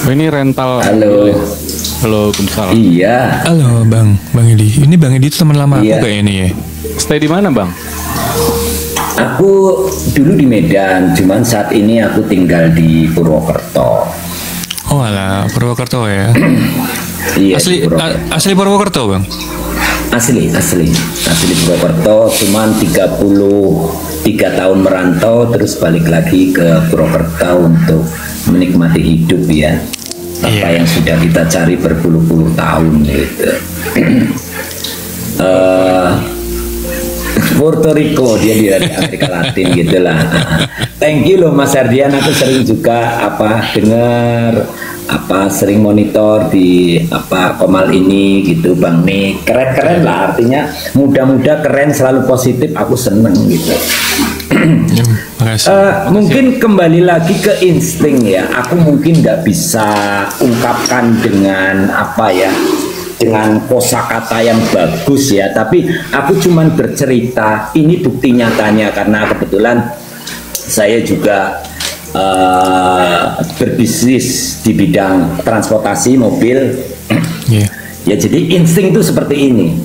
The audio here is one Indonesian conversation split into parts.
Oh, ini rental. Halo. Halo, Kumsal. Iya. Halo Bang Edi. Ini Bang Edi itu teman lama Iya. aku kayak ini ya. Stay di mana, Bang? Aku dulu di Medan, cuman saat ini aku tinggal di Purwokerto. Oh alah, Purwokerto ya. Iya. Asli di Purwokerto. asli Purwokerto Bang. Asli Purwokerto, cuman 33 tahun merantau, terus balik lagi ke Purwokerto untuk menikmati hidup ya. Apa yang sudah kita cari berpuluh-puluh tahun gitu. Puerto Rico, dia di Amerika Latin gitulah. Thank you loh Mas Ardian, aku sering juga dengar sering monitor di Komal ini gitu Bang Nik, keren lah, artinya muda-muda keren, selalu positif, aku seneng gitu. Mungkin kembali lagi ke insting ya, aku mungkin nggak bisa ungkapkan dengan dengan kosakata yang bagus ya, tapi aku cuman bercerita, ini bukti nyatanya karena kebetulan saya juga berbisnis di bidang transportasi mobil. Ya, jadi insting itu seperti ini.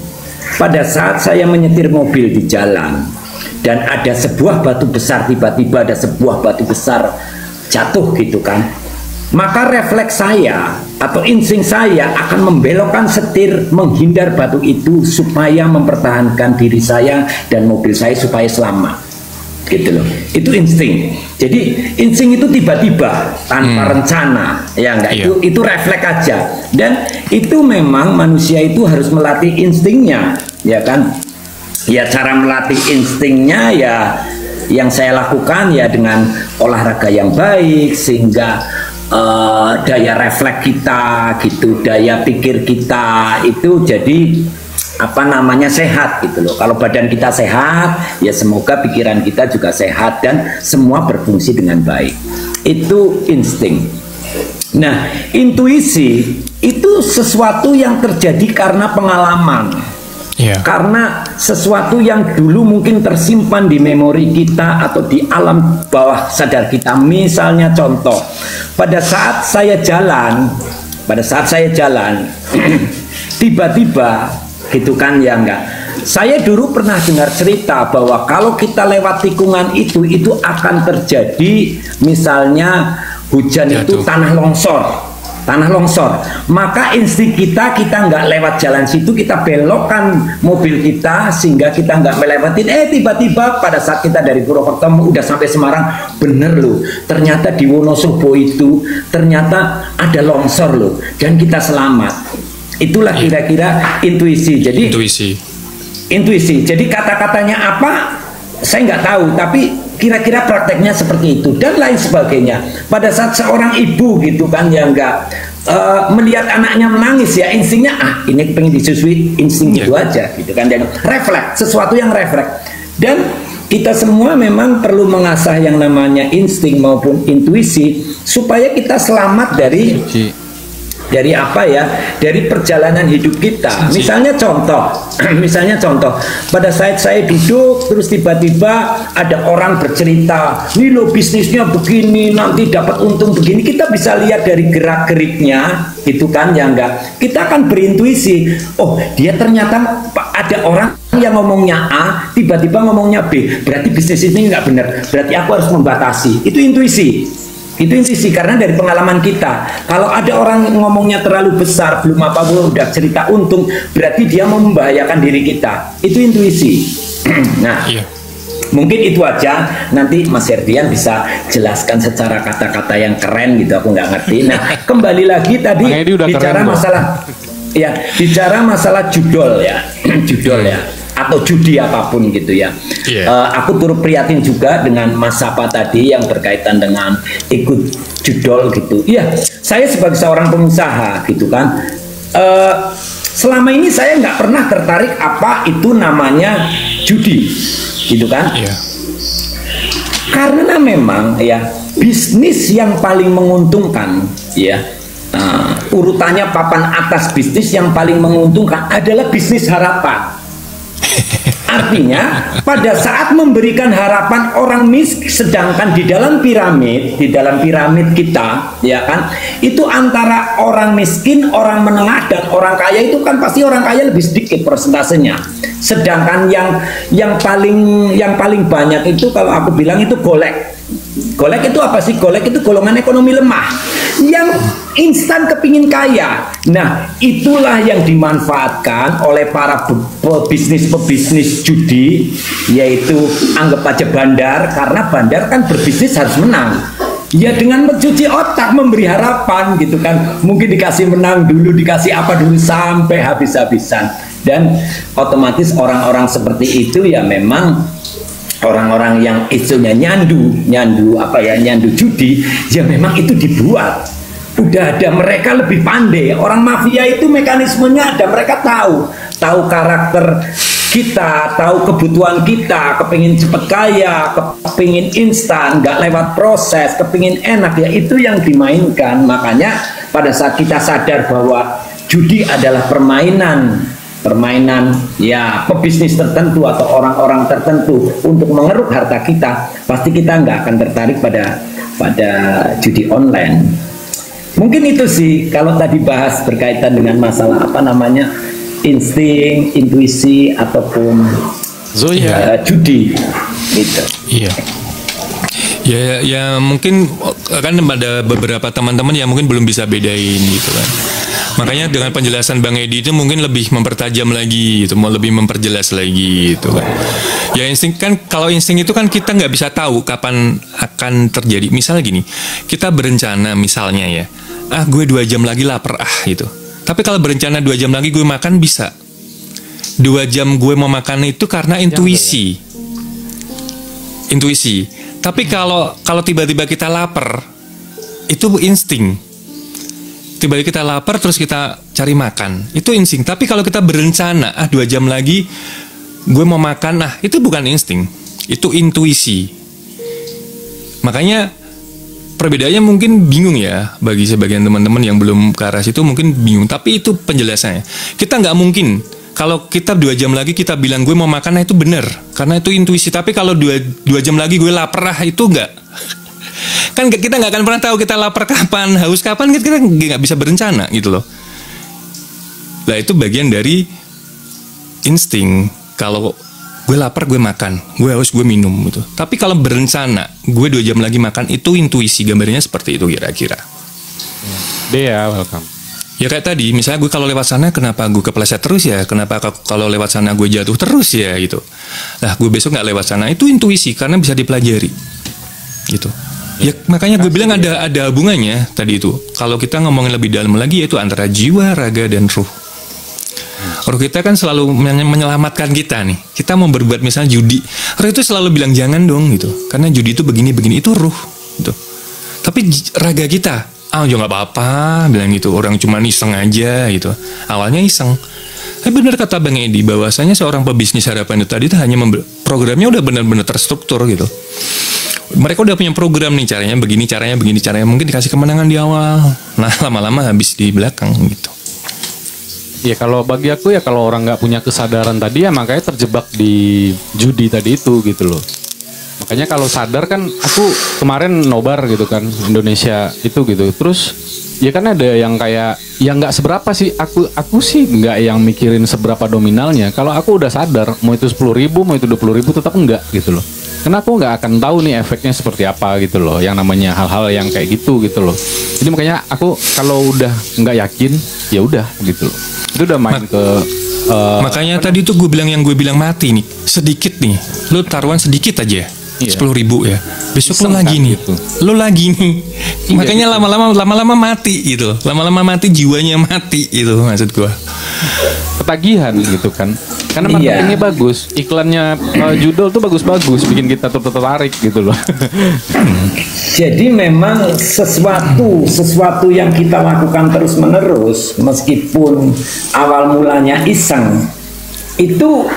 Pada saat saya menyetir mobil di jalan dan ada sebuah batu besar, tiba-tiba ada sebuah batu besar jatuh gitu kan, maka refleks saya atau insting saya akan membelokkan setir menghindar batu itu supaya mempertahankan diri saya dan mobil saya supaya selamat gitu loh. Itu insting. Jadi insting itu tiba-tiba tanpa rencana ya enggak, itu refleks aja, dan itu memang manusia itu harus melatih instingnya ya kan. Ya, cara melatih instingnya ya yang saya lakukan ya dengan olahraga yang baik, sehingga daya refleks kita gitu, daya pikir kita itu jadi sehat gitu loh. Kalau badan kita sehat, ya semoga pikiran kita juga sehat dan semua berfungsi dengan baik. Itu insting. Nah, intuisi itu sesuatu yang terjadi karena pengalaman. Karena sesuatu yang dulu mungkin tersimpan di memori kita atau di alam bawah sadar kita. Misalnya contoh, pada saat saya jalan tiba-tiba gitu kan ya enggak. Saya dulu pernah dengar cerita bahwa kalau kita lewat tikungan itu akan terjadi misalnya hujan itu tanah longsor. Maka insting kita nggak lewat jalan situ, kita belokkan mobil kita sehingga kita nggak melewatin. Tiba-tiba pada saat kita dari Purwokerto udah sampai Semarang, bener loh, ternyata di Wonosobo itu ternyata ada longsor loh dan kita selamat. Itulah kira-kira intuisi. Jadi intuisi. Jadi kata-katanya apa saya nggak tahu, tapi kira-kira prakteknya seperti itu dan lain sebagainya. Pada saat seorang ibu gitu kan yang nggak melihat anaknya menangis, ya instingnya ini pengen disusui, insting itu aja gitu kan, dan refleks, sesuatu yang refleks. Dan kita semua memang perlu mengasah yang namanya insting maupun intuisi supaya kita selamat dari perjalanan hidup kita. Misalnya contoh, pada saat saya duduk terus tiba-tiba ada orang bercerita, nih lo bisnisnya begini, nanti dapat untung begini. Kita bisa lihat dari gerak-geriknya gitu kan ya enggak. Kita akan berintuisi, oh dia ternyata ada orang yang ngomongnya A, tiba-tiba ngomongnya B, berarti bisnis ini nggak benar, berarti aku harus membatasi. Itu intuisi. Itu intuisi karena dari pengalaman kita. Kalau ada orang ngomongnya terlalu besar, belum udah cerita untung, berarti dia mau membahayakan diri kita. Itu intuisi. Nah, mungkin itu aja. Nanti Mas Herdian bisa jelaskan secara kata-kata yang keren gitu. Aku nggak ngerti. Nah, kembali lagi tadi bicara masalah judul ya, atau judi apapun gitu ya. Aku turut prihatin juga dengan Mas Sapa tadi yang berkaitan dengan ikut judul gitu. Iya, saya sebagai seorang pengusaha gitu kan, selama ini saya nggak pernah tertarik apa itu namanya judi gitu kan. Karena memang ya bisnis yang paling menguntungkan ya, urutannya papan atas bisnis yang paling menguntungkan adalah bisnis harapan. Artinya pada saat memberikan harapan orang miskin, sedangkan di dalam piramid kita, ya kan, itu antara orang miskin, orang menengah dan orang kaya itu kan pasti orang kaya lebih sedikit persentasenya. Sedangkan yang paling banyak itu kalau aku bilang itu golek. Golek itu apa sih? Golek itu golongan ekonomi lemah yang instan kepingin kaya. Nah, itulah yang dimanfaatkan oleh para pebisnis judi, yaitu anggap aja bandar, karena bandar kan berbisnis harus menang. Ya dengan mencuci otak, memberi harapan gitu kan. Mungkin dikasih menang dulu, dikasih apa dulu sampai habis-habisan. Dan otomatis orang-orang seperti itu ya memang orang-orang yang istilahnya nyandu judi, ya memang itu dibuat. Udah ada, mereka lebih pandai. Orang mafia itu mekanismenya ada, mereka tahu karakter kita, tahu kebutuhan kita, kepingin cepet kaya, kepingin instan, nggak lewat proses, kepingin enak, ya itu yang dimainkan. Makanya pada saat kita sadar bahwa judi adalah permainan ya pebisnis tertentu atau orang-orang tertentu untuk mengeruk harta kita, pasti kita nggak akan tertarik pada judi online. Mungkin itu sih kalau tadi bahas berkaitan dengan masalah insting, intuisi ataupun judi gitu. Iya. Ya mungkin kan ada beberapa teman-teman yang mungkin belum bisa bedain gitu kan. Makanya dengan penjelasan Bang Edi itu mungkin lebih mempertajam lagi gitu, mau lebih memperjelas lagi gitu kan. Ya insting kan, kalau insting itu kan kita nggak bisa tahu kapan akan terjadi. Misalnya gini, kita berencana misalnya ya, gue 2 jam lagi lapar gitu. Tapi kalau berencana 2 jam lagi gue makan bisa. 2 jam gue mau makan itu karena intuisi. Tapi kalau tiba-tiba kita lapar, itu insting. Tiba-tiba kita lapar terus kita cari makan, itu insting. Tapi kalau kita berencana 2 jam lagi gue mau makan, itu bukan insting, itu intuisi. Makanya perbedaannya mungkin bingung ya bagi sebagian teman-teman yang belum ke arah situ, mungkin bingung. Tapi itu penjelasannya. Kita nggak mungkin kalau kita 2 jam lagi kita bilang gue mau makan, itu benar karena itu intuisi. Tapi kalau 2 jam lagi gue lapar, itu enggak. Kan kita nggak akan pernah tahu kita lapar kapan, haus kapan, kita nggak bisa berencana gitu loh. Nah itu bagian dari insting. Kalau gue lapar gue makan, gue haus gue minum gitu. Tapi kalau berencana gue 2 jam lagi makan, itu intuisi. Gambarnya seperti itu kira-kira. Dea, welcome. Ya kayak tadi, misalnya gue kalau lewat sana kenapa gue kepleset terus ya? Kenapa kalau lewat sana gue jatuh terus ya gitu? Nah gue besok nggak lewat sana, itu intuisi karena bisa dipelajari gitu. Ya makanya gue bilang ada hubungannya tadi itu. Kalau kita ngomongin lebih dalam lagi, yaitu antara jiwa, raga, dan ruh. Roh kita kan selalu menyelamatkan kita nih. Kita mau berbuat misalnya judi, roh itu selalu bilang jangan dong gitu. Karena judi itu begini, itu ruh gitu. Tapi raga kita, ya nggak apa-apa, bilang gitu. Orang cuma iseng aja gitu. Awalnya iseng. Tapi benar kata Bang Edi, bahwasanya seorang pebisnis harapan itu tadi itu hanya programnya udah benar-benar terstruktur gitu. Mereka udah punya program nih, caranya begini, mungkin dikasih kemenangan di awal, nah lama-lama habis di belakang gitu. Ya kalau bagi aku ya, kalau orang nggak punya kesadaran tadi ya makanya terjebak di judi tadi itu gitu loh. Makanya kalau sadar kan, aku kemarin nobar gitu kan Indonesia itu gitu, terus ya kan ada yang kayak yang nggak seberapa sih, aku sih nggak yang mikirin seberapa nominalnya. Kalau aku udah sadar mau itu 10.000 mau itu 20.000 tetap enggak gitu loh. Karena aku nggak akan tahu nih efeknya seperti apa gitu loh, yang namanya hal-hal yang kayak gitu loh. Jadi makanya aku kalau udah nggak yakin ya udah gitu loh. Itu udah main ke makanya tadi tuh gue bilang mati nih sedikit nih, lu taruhan sedikit aja. 10.000 ya. Besok lo lagi nih. Gitu. Lo lagi nih. Iya, makanya gitu. lama-lama mati gitu. Lama-lama mati, jiwanya mati gitu maksud gua. Ketagihan gitu kan. Karena marketingnya bagus, iklannya judul tuh bagus-bagus, bikin kita tertarik gitu loh. Jadi memang sesuatu yang kita lakukan terus-menerus, meskipun awal mulanya iseng, itu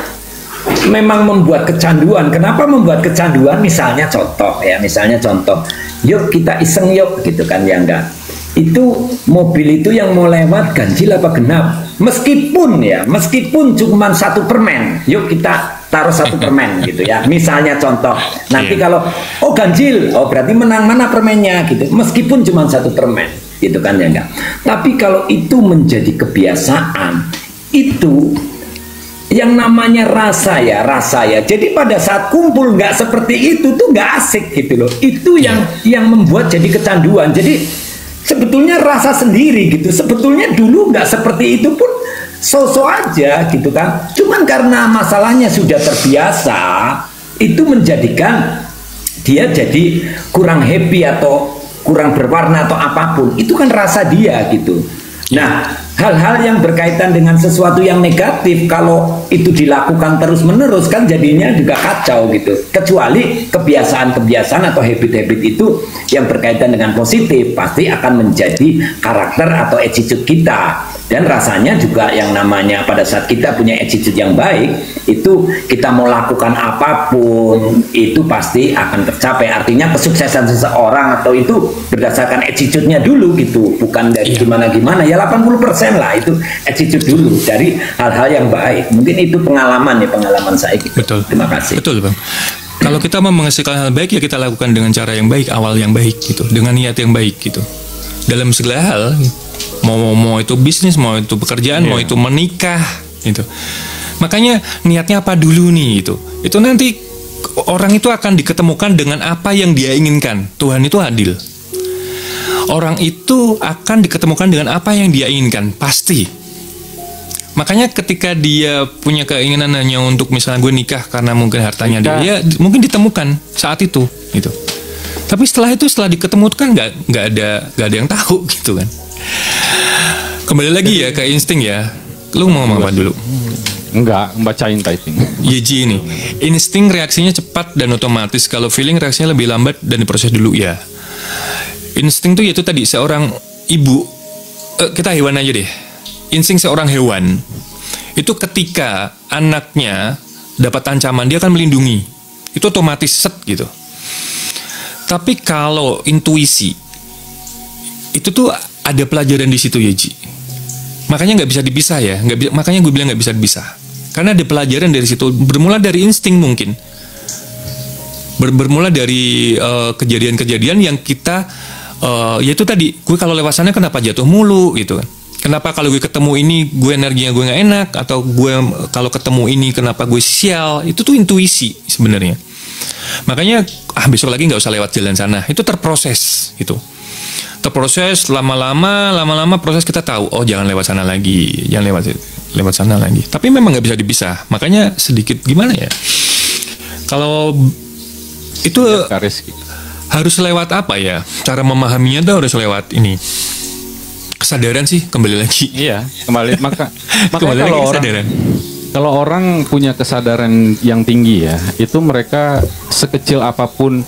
memang membuat kecanduan. Kenapa membuat kecanduan? Misalnya contoh, yuk kita iseng yuk gitu kan, ya enggak. Itu mobil itu yang mau lewat ganjil apa genap, meskipun cuma 1 permen, yuk kita taruh 1 permen gitu ya. Misalnya contoh, nanti kalau ganjil, berarti menang mana permennya gitu. Meskipun cuma 1 permen gitu kan ya enggak. Tapi kalau itu menjadi kebiasaan, itu yang namanya rasa ya. Jadi pada saat kumpul nggak seperti itu tuh nggak asik gitu loh. Itu yang membuat jadi kecanduan. Jadi sebetulnya rasa sendiri gitu. Sebetulnya dulu nggak seperti itu pun so-so aja gitu kan. Cuman karena masalahnya sudah terbiasa, itu menjadikan dia jadi kurang happy atau kurang berwarna atau apapun. Itu kan rasa dia gitu. Nah, hal-hal yang berkaitan dengan sesuatu yang negatif, kalau itu dilakukan terus-menerus kan jadinya juga kacau gitu. Kecuali kebiasaan-kebiasaan atau habit-habit itu yang berkaitan dengan positif, pasti akan menjadi karakter atau attitude kita. Dan rasanya juga yang namanya pada saat kita punya attitude yang baik, itu kita mau lakukan apapun itu pasti akan tercapai. Artinya kesuksesan seseorang atau itu berdasarkan attitude-nya dulu gitu, bukan dari gimana-gimana. Ya 80% lah itu attitude dulu dari hal-hal yang baik. Mungkin itu pengalaman saya gitu. Betul. Terima kasih. Betul, Bang. Kalau kita mau menghasilkan hal baik, ya kita lakukan dengan cara yang baik, awal yang baik gitu, dengan niat yang baik gitu. Dalam segala hal, mau itu bisnis, mau itu pekerjaan, mau itu menikah gitu. Makanya niatnya apa dulu nih gitu. Itu nanti orang itu akan diketemukan dengan apa yang dia inginkan. Tuhan itu adil. Orang itu akan diketemukan dengan apa yang dia inginkan, pasti. Makanya ketika dia punya keinginan hanya untuk misalnya gue nikah karena mungkin hartanya dia, mungkin ditemukan saat itu gitu. Tapi setelah diketemukan nggak ada yang tahu gitu kan. Kembali lagi ya ke insting ya. Lu mau ngomong apa dulu? Enggak, bacain typing. Yeji ini. Insting reaksinya cepat dan otomatis. Kalau feeling reaksinya lebih lambat dan diproses dulu ya. Insting itu yaitu tadi seorang ibu. Kita hewan aja deh. Insting seorang hewan itu ketika anaknya dapat ancaman dia akan melindungi. Itu otomatis set gitu. Tapi kalau intuisi itu tuh ada pelajaran di situ ya Ji. Makanya nggak bisa dipisah ya. Makanya gue bilang nggak bisa dipisah. Karena ada pelajaran dari situ. Bermula dari insting mungkin. Bermula dari kejadian-kejadian yang kita yaitu tadi. Gue kalau lewat sana kenapa jatuh mulu gitu kan. Kenapa kalau gue ketemu ini gue energinya gue nggak enak. Atau gue kalau ketemu ini kenapa gue sial. Itu tuh intuisi sebenarnya. Makanya besok lagi nggak usah lewat jalan sana. Itu terproses gitu. Terproses lama-lama proses kita tahu jangan lewat sana lagi, jangan lewat sana lagi. Tapi memang nggak bisa dipisah. Makanya sedikit gimana ya? Kalau itu harus lewat apa ya? Cara memahaminya tuh harus lewat ini. Kesadaran sih kembali lagi. Iya, kembali makanya kesadaran. Kalau orang punya kesadaran yang tinggi ya, itu mereka sekecil apapun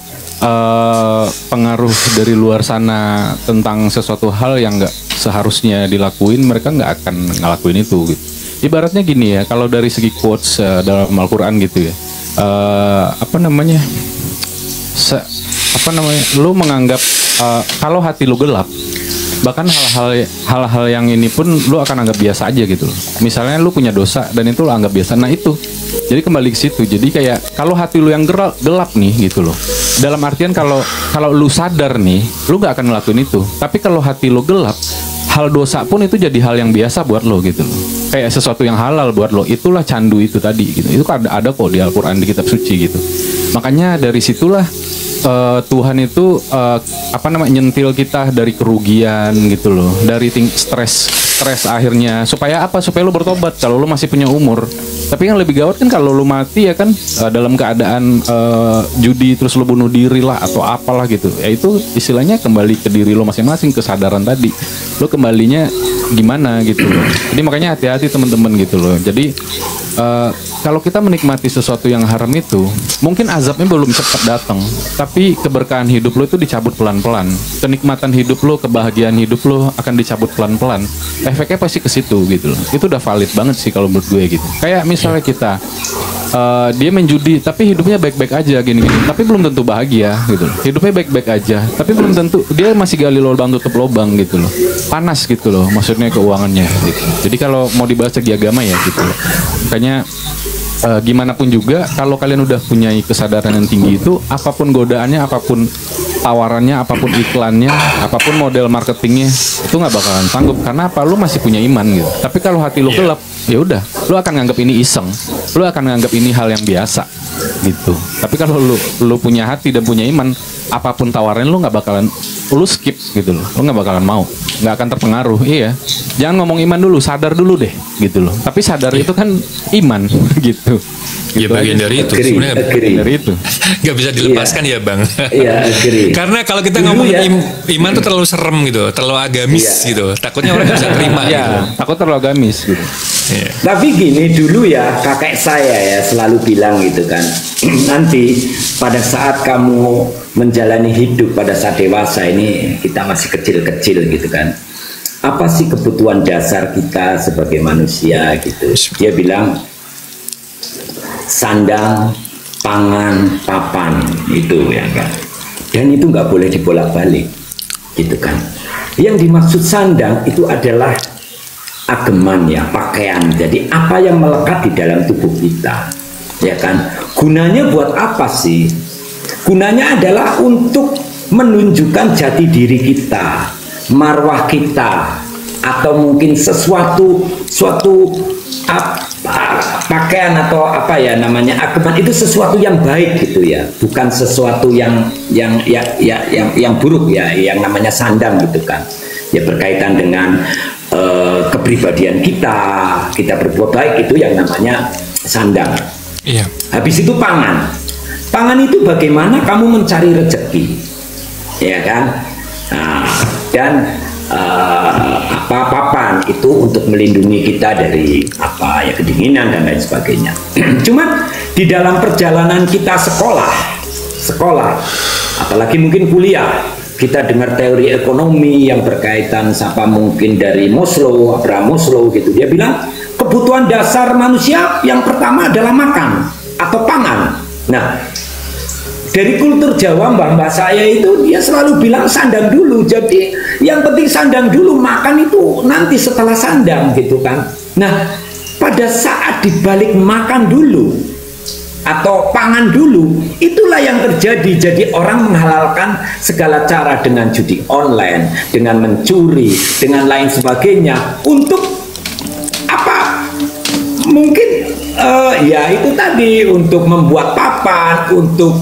pengaruh dari luar sana tentang sesuatu hal yang nggak seharusnya dilakuin, mereka nggak akan ngelakuin itu gitu. Ibaratnya gini ya, kalau dari segi quotes dalam Al-Quran gitu ya, lu menganggap kalau hati lu gelap, bahkan hal-hal yang ini pun lu akan anggap biasa aja gitu loh. Misalnya lu punya dosa dan itu lu anggap biasa, nah itu jadi kembali ke situ. Jadi kayak kalau hati lu yang gelap nih gitu loh, dalam artian kalau lu sadar nih, lu gak akan ngelakuin itu. Tapi kalau hati lu gelap, hal dosa pun itu jadi hal yang biasa buat lo gitu loh. Kayak sesuatu yang halal buat lo, itulah candu itu tadi gitu. Itu ada kok di Al-Quran, di kitab suci gitu. Makanya dari situlah Tuhan itu nyentil kita dari kerugian gitu loh, dari stres akhirnya supaya apa? Supaya lu bertobat kalau lu masih punya umur. Tapi yang lebih gawat kan kalau lu mati ya kan dalam keadaan judi terus lu bunuh diri lah atau apalah gitu. Ya itu istilahnya kembali ke diri lu masing-masing, kesadaran tadi. Lu kembalinya gimana gitu loh. Jadi makanya hati-hati teman-teman gitu loh. Jadi kalau kita menikmati sesuatu yang haram itu, mungkin azabnya belum cepat datang, tapi keberkahan hidup lo itu dicabut pelan-pelan. Kenikmatan hidup lo, kebahagiaan hidup lo akan dicabut pelan-pelan. Efeknya pasti ke situ gitu loh. Itu udah valid banget sih kalau menurut gue gitu. Kayak misalnya kita dia main judi tapi hidupnya baik-baik aja gini-gini, tapi belum tentu bahagia gitu loh. Hidupnya baik-baik aja tapi belum tentu, dia masih gali lubang tutup lubang gitu loh, panas gitu loh maksudnya keuangannya gitu. Jadi kalau mau dibahas segi agama ya gitu loh. Makanya gimana pun juga kalau kalian udah punya kesadaran yang tinggi itu, apapun godaannya, apapun tawarannya, apapun iklannya, apapun model marketingnya, itu nggak bakalan sanggup. Karena apa? Lu masih punya iman gitu. Tapi kalau hati lu gelap, ya udah, lu akan nganggap ini iseng, lu akan nganggap ini hal yang biasa gitu. Tapi kalau lu punya hati dan punya iman, apapun tawaran lu nggak bakalan, lu skip gitu loh, lu nggak bakalan mau, nggak akan terpengaruh. Iya, jangan ngomong iman dulu, sadar dulu deh gitu loh. Tapi sadar itu kan iman gitu. Ya bagian dari itu sebenarnya, dari itu nggak bisa dilepaskan ya bang. Iya, agree. Karena kalau kita Dulu ngomong ya. iman tuh terlalu serem gitu, terlalu agamis gitu, takutnya orang nggak bisa terima. ya, takut terlalu agamis gitu. Iya. Tapi gini dulu ya, kakek saya ya selalu bilang gitu kan, nanti pada saat kamu menjalani hidup pada saat dewasa ini, kita masih kecil-kecil gitu kan, apa sih kebutuhan dasar kita sebagai manusia gitu. Dia bilang sandang, pangan, papan, itu ya kan. Dan itu nggak boleh dibolak-balik gitu kan. Yang dimaksud sandang itu adalah ageman ya, pakaian. Jadi apa yang melekat di dalam tubuh kita, ya kan? Gunanya buat apa sih? Gunanya adalah untuk menunjukkan jati diri kita, marwah kita, atau mungkin suatu pakaian atau apa ya namanya, ageman itu sesuatu yang baik gitu ya, bukan sesuatu yang buruk ya, yang namanya sandang gitu kan. Ya berkaitan dengan kepribadian kita berbuat baik, itu yang namanya sandang. Iya. Habis itu pangan. Pangan itu bagaimana kamu mencari rezeki, ya kan? Nah, dan papan itu untuk melindungi kita dari apa ya, kedinginan dan lain sebagainya. Cuman di dalam perjalanan kita sekolah, apalagi mungkin kuliah, kita dengar teori ekonomi yang berkaitan sama mungkin dari Abraham Maslow gitu. Dia bilang kebutuhan dasar manusia yang pertama adalah makan atau pangan. Nah, dari kultur Jawa, mbak saya itu dia selalu bilang sandang dulu. Jadi yang penting sandang dulu, makan itu nanti setelah sandang gitu kan. Nah, pada saat dibalik makan dulu atau pangan dulu, itulah yang terjadi. Jadi orang menghalalkan segala cara dengan judi online, dengan mencuri, dengan lain sebagainya untuk apa? Mungkin ya itu tadi, untuk membuat papan, untuk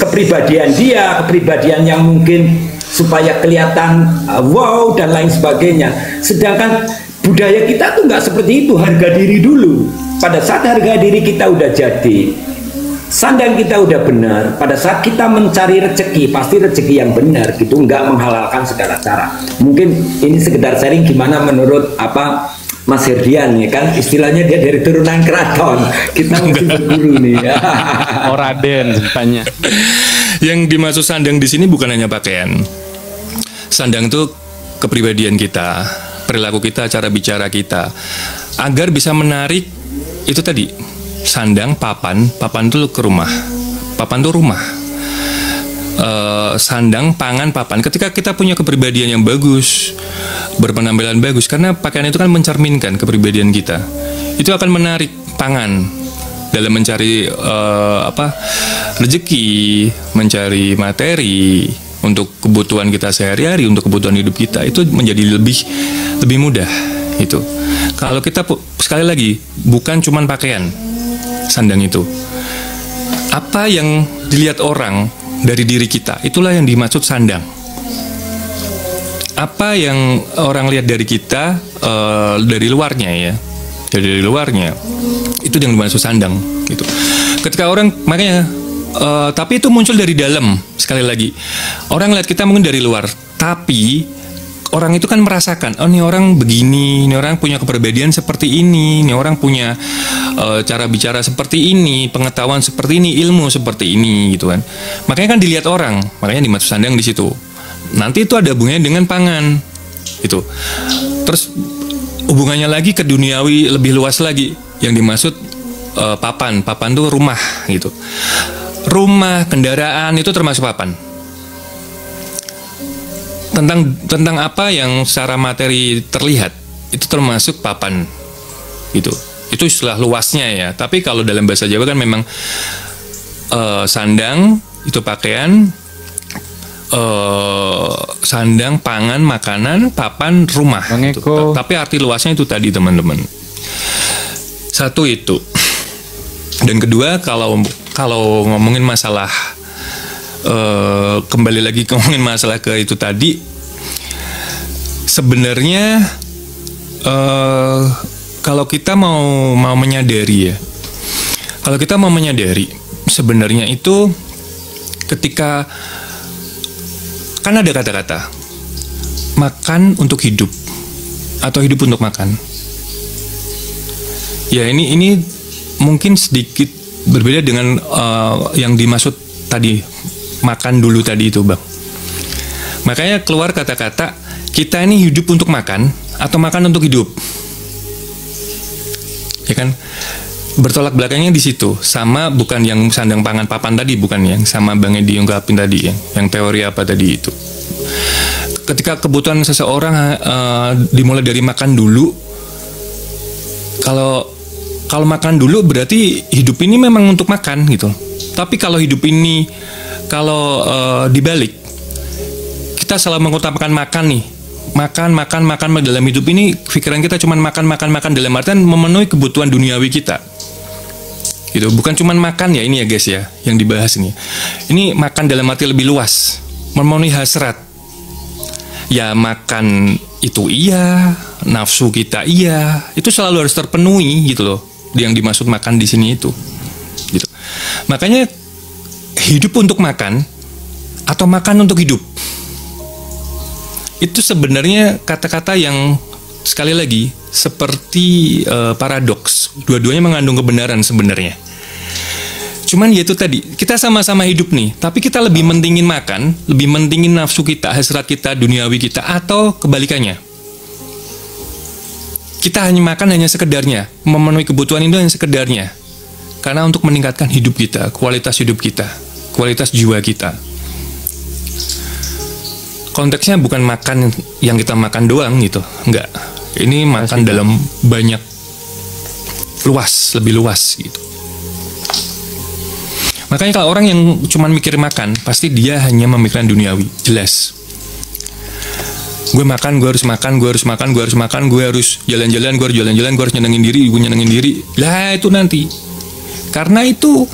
kepribadian dia, kepribadian yang mungkin supaya kelihatan wow dan lain sebagainya. Sedangkan budaya kita tuh nggak seperti itu, harga diri dulu. Pada saat harga diri kita udah jadi, sandang kita udah benar, pada saat kita mencari rezeki, pasti rezeki yang benar gitu, nggak menghalalkan segala cara. Mungkin ini sekedar sharing gimana menurut apa Mas Herdian ya kan, istilahnya dia dari turunan keraton, kita mesti berburu nih. Oh, Raden ceritanya. Yang dimaksud sandang di sini bukan hanya pakaian. Sandang itu kepribadian kita, perilaku kita, cara bicara kita, agar bisa menarik itu tadi. Sandang, papan itu ke rumah. Papan itu rumah. Sandang, pangan, papan. Ketika kita punya kepribadian yang bagus, berpenampilan bagus, karena pakaian itu kan mencerminkan kepribadian kita, itu akan menarik pangan dalam mencari rezeki, mencari materi untuk kebutuhan kita sehari-hari, untuk kebutuhan hidup kita, itu menjadi lebih mudah. Itu kalau kita sekali lagi bukan cuman pakaian, sandang itu apa yang dilihat orang dari diri kita, itulah yang dimaksud sandang. Apa yang orang lihat dari kita dari luarnya ya, dari luarnya, itu yang dimaksud sandang gitu. Ketika orang, makanya tapi itu muncul dari dalam. Sekali lagi, orang lihat kita mungkin dari luar, tapi orang itu kan merasakan, oh ini orang begini, ini orang punya kepribadian seperti ini orang punya cara bicara seperti ini, pengetahuan seperti ini, ilmu seperti ini gitu kan. Makanya kan dilihat orang, makanya dimaksud sandang di situ. Nanti itu ada hubungannya dengan pangan itu. Terus hubungannya lagi ke duniawi lebih luas lagi, yang dimaksud papan tuh rumah gitu. Rumah, kendaraan itu termasuk papan. Tentang apa yang secara materi terlihat itu termasuk papan gitu. Itu istilah luasnya ya. Tapi kalau dalam bahasa Jawa kan memang sandang itu pakaian, sandang pangan makanan, papan rumah. Bang Tapi arti luasnya itu tadi teman-teman. Satu itu. Dan kedua kalau ngomongin masalah kembali lagi ngomongin masalah ke itu tadi, sebenarnya kalau kita mau menyadari ya, kalau kita mau menyadari sebenarnya itu ketika kan ada kata-kata makan untuk hidup atau hidup untuk makan. Ya ini mungkin sedikit berbeda dengan yang dimaksud tadi makan dulu tadi itu, Bang. Makanya keluar kata-kata kita ini hidup untuk makan atau makan untuk hidup. Ya kan? Bertolak belakangnya di situ. Sama bukan yang sandang pangan papan tadi, bukan yang sama Bang Edi ungkapin tadi yang teori apa tadi itu. Ketika kebutuhan seseorang dimulai dari makan dulu. Kalau makan dulu berarti hidup ini memang untuk makan gitu. Tapi kalau hidup ini dibalik, kita selalu mengutamakan makan nih. Makan dalam hidup ini pikiran kita cuma makan dalam artian memenuhi kebutuhan duniawi kita. Gitu, bukan cuma makan ya ini ya guys ya yang dibahas ini. Ini makan dalam arti lebih luas, memenuhi hasrat. Ya makan itu iya, nafsu kita iya, itu selalu harus terpenuhi gitu loh. Yang dimaksud makan di sini itu. Gitu. Makanya hidup untuk makan atau makan untuk hidup. Itu sebenarnya kata-kata yang sekali lagi seperti paradoks. Dua-duanya mengandung kebenaran sebenarnya. Cuman ya itu tadi, kita sama-sama hidup nih, tapi kita lebih mentingin makan, lebih mentingin nafsu kita, hasrat kita, duniawi kita, atau kebalikannya. Kita hanya makan hanya sekedarnya, memenuhi kebutuhan itu hanya sekedarnya. Karena untuk meningkatkan hidup kita, kualitas hidup kita, kualitas jiwa kita. Konteksnya bukan makan yang kita makan doang gitu, enggak. Ini makan dalam banyak luas, lebih luas gitu. Makanya kalau orang yang cuma mikir makan, pasti dia hanya memikirkan duniawi, jelas. Gue makan, gue harus makan, gue harus makan, gue harus makan, gue harus jalan-jalan, gue harus jalan-jalan, gue harus nyenengin diri, gue nyenengin diri. Lah itu nanti. Karena itu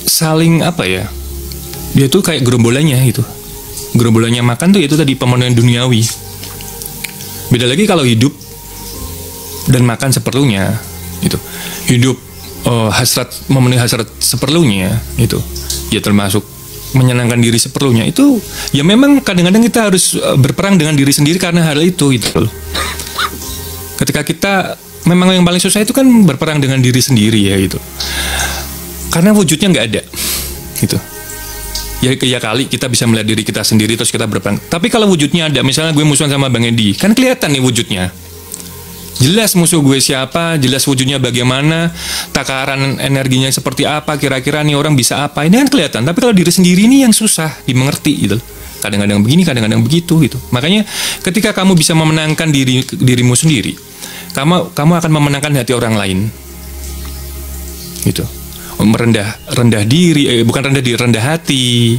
saling apa ya? Dia tuh kayak gerombolannya gitu. Gerombolannya makan tuh itu tadi pemenuhan duniawi. Beda lagi kalau hidup dan makan seperlunya itu. Hidup hasrat memenuhi hasrat seperlunya itu. Ya termasuk menyenangkan diri seperlunya itu. Ya memang kadang-kadang kita harus berperang dengan diri sendiri karena hal itu gitu. Ketika kita memang yang paling susah itu kan berperang dengan diri sendiri ya gitu. Karena wujudnya nggak ada gitu. Ya kali kita bisa melihat diri kita sendiri terus kita berperang. Tapi kalau wujudnya ada, misalnya gue musuhan sama Bang Edi, kan kelihatan nih wujudnya. Jelas musuh gue siapa, jelas wujudnya bagaimana, takaran energinya seperti apa, kira-kira nih orang bisa apa, ini kan kelihatan. Tapi kalau diri sendiri ini yang susah dimengerti gitu. Kadang-kadang begini, kadang-kadang begitu gitu. Makanya ketika kamu bisa memenangkan dirimu sendiri, kamu akan memenangkan hati orang lain. Gitu. Rendah diri, bukan rendah diri, rendah hati.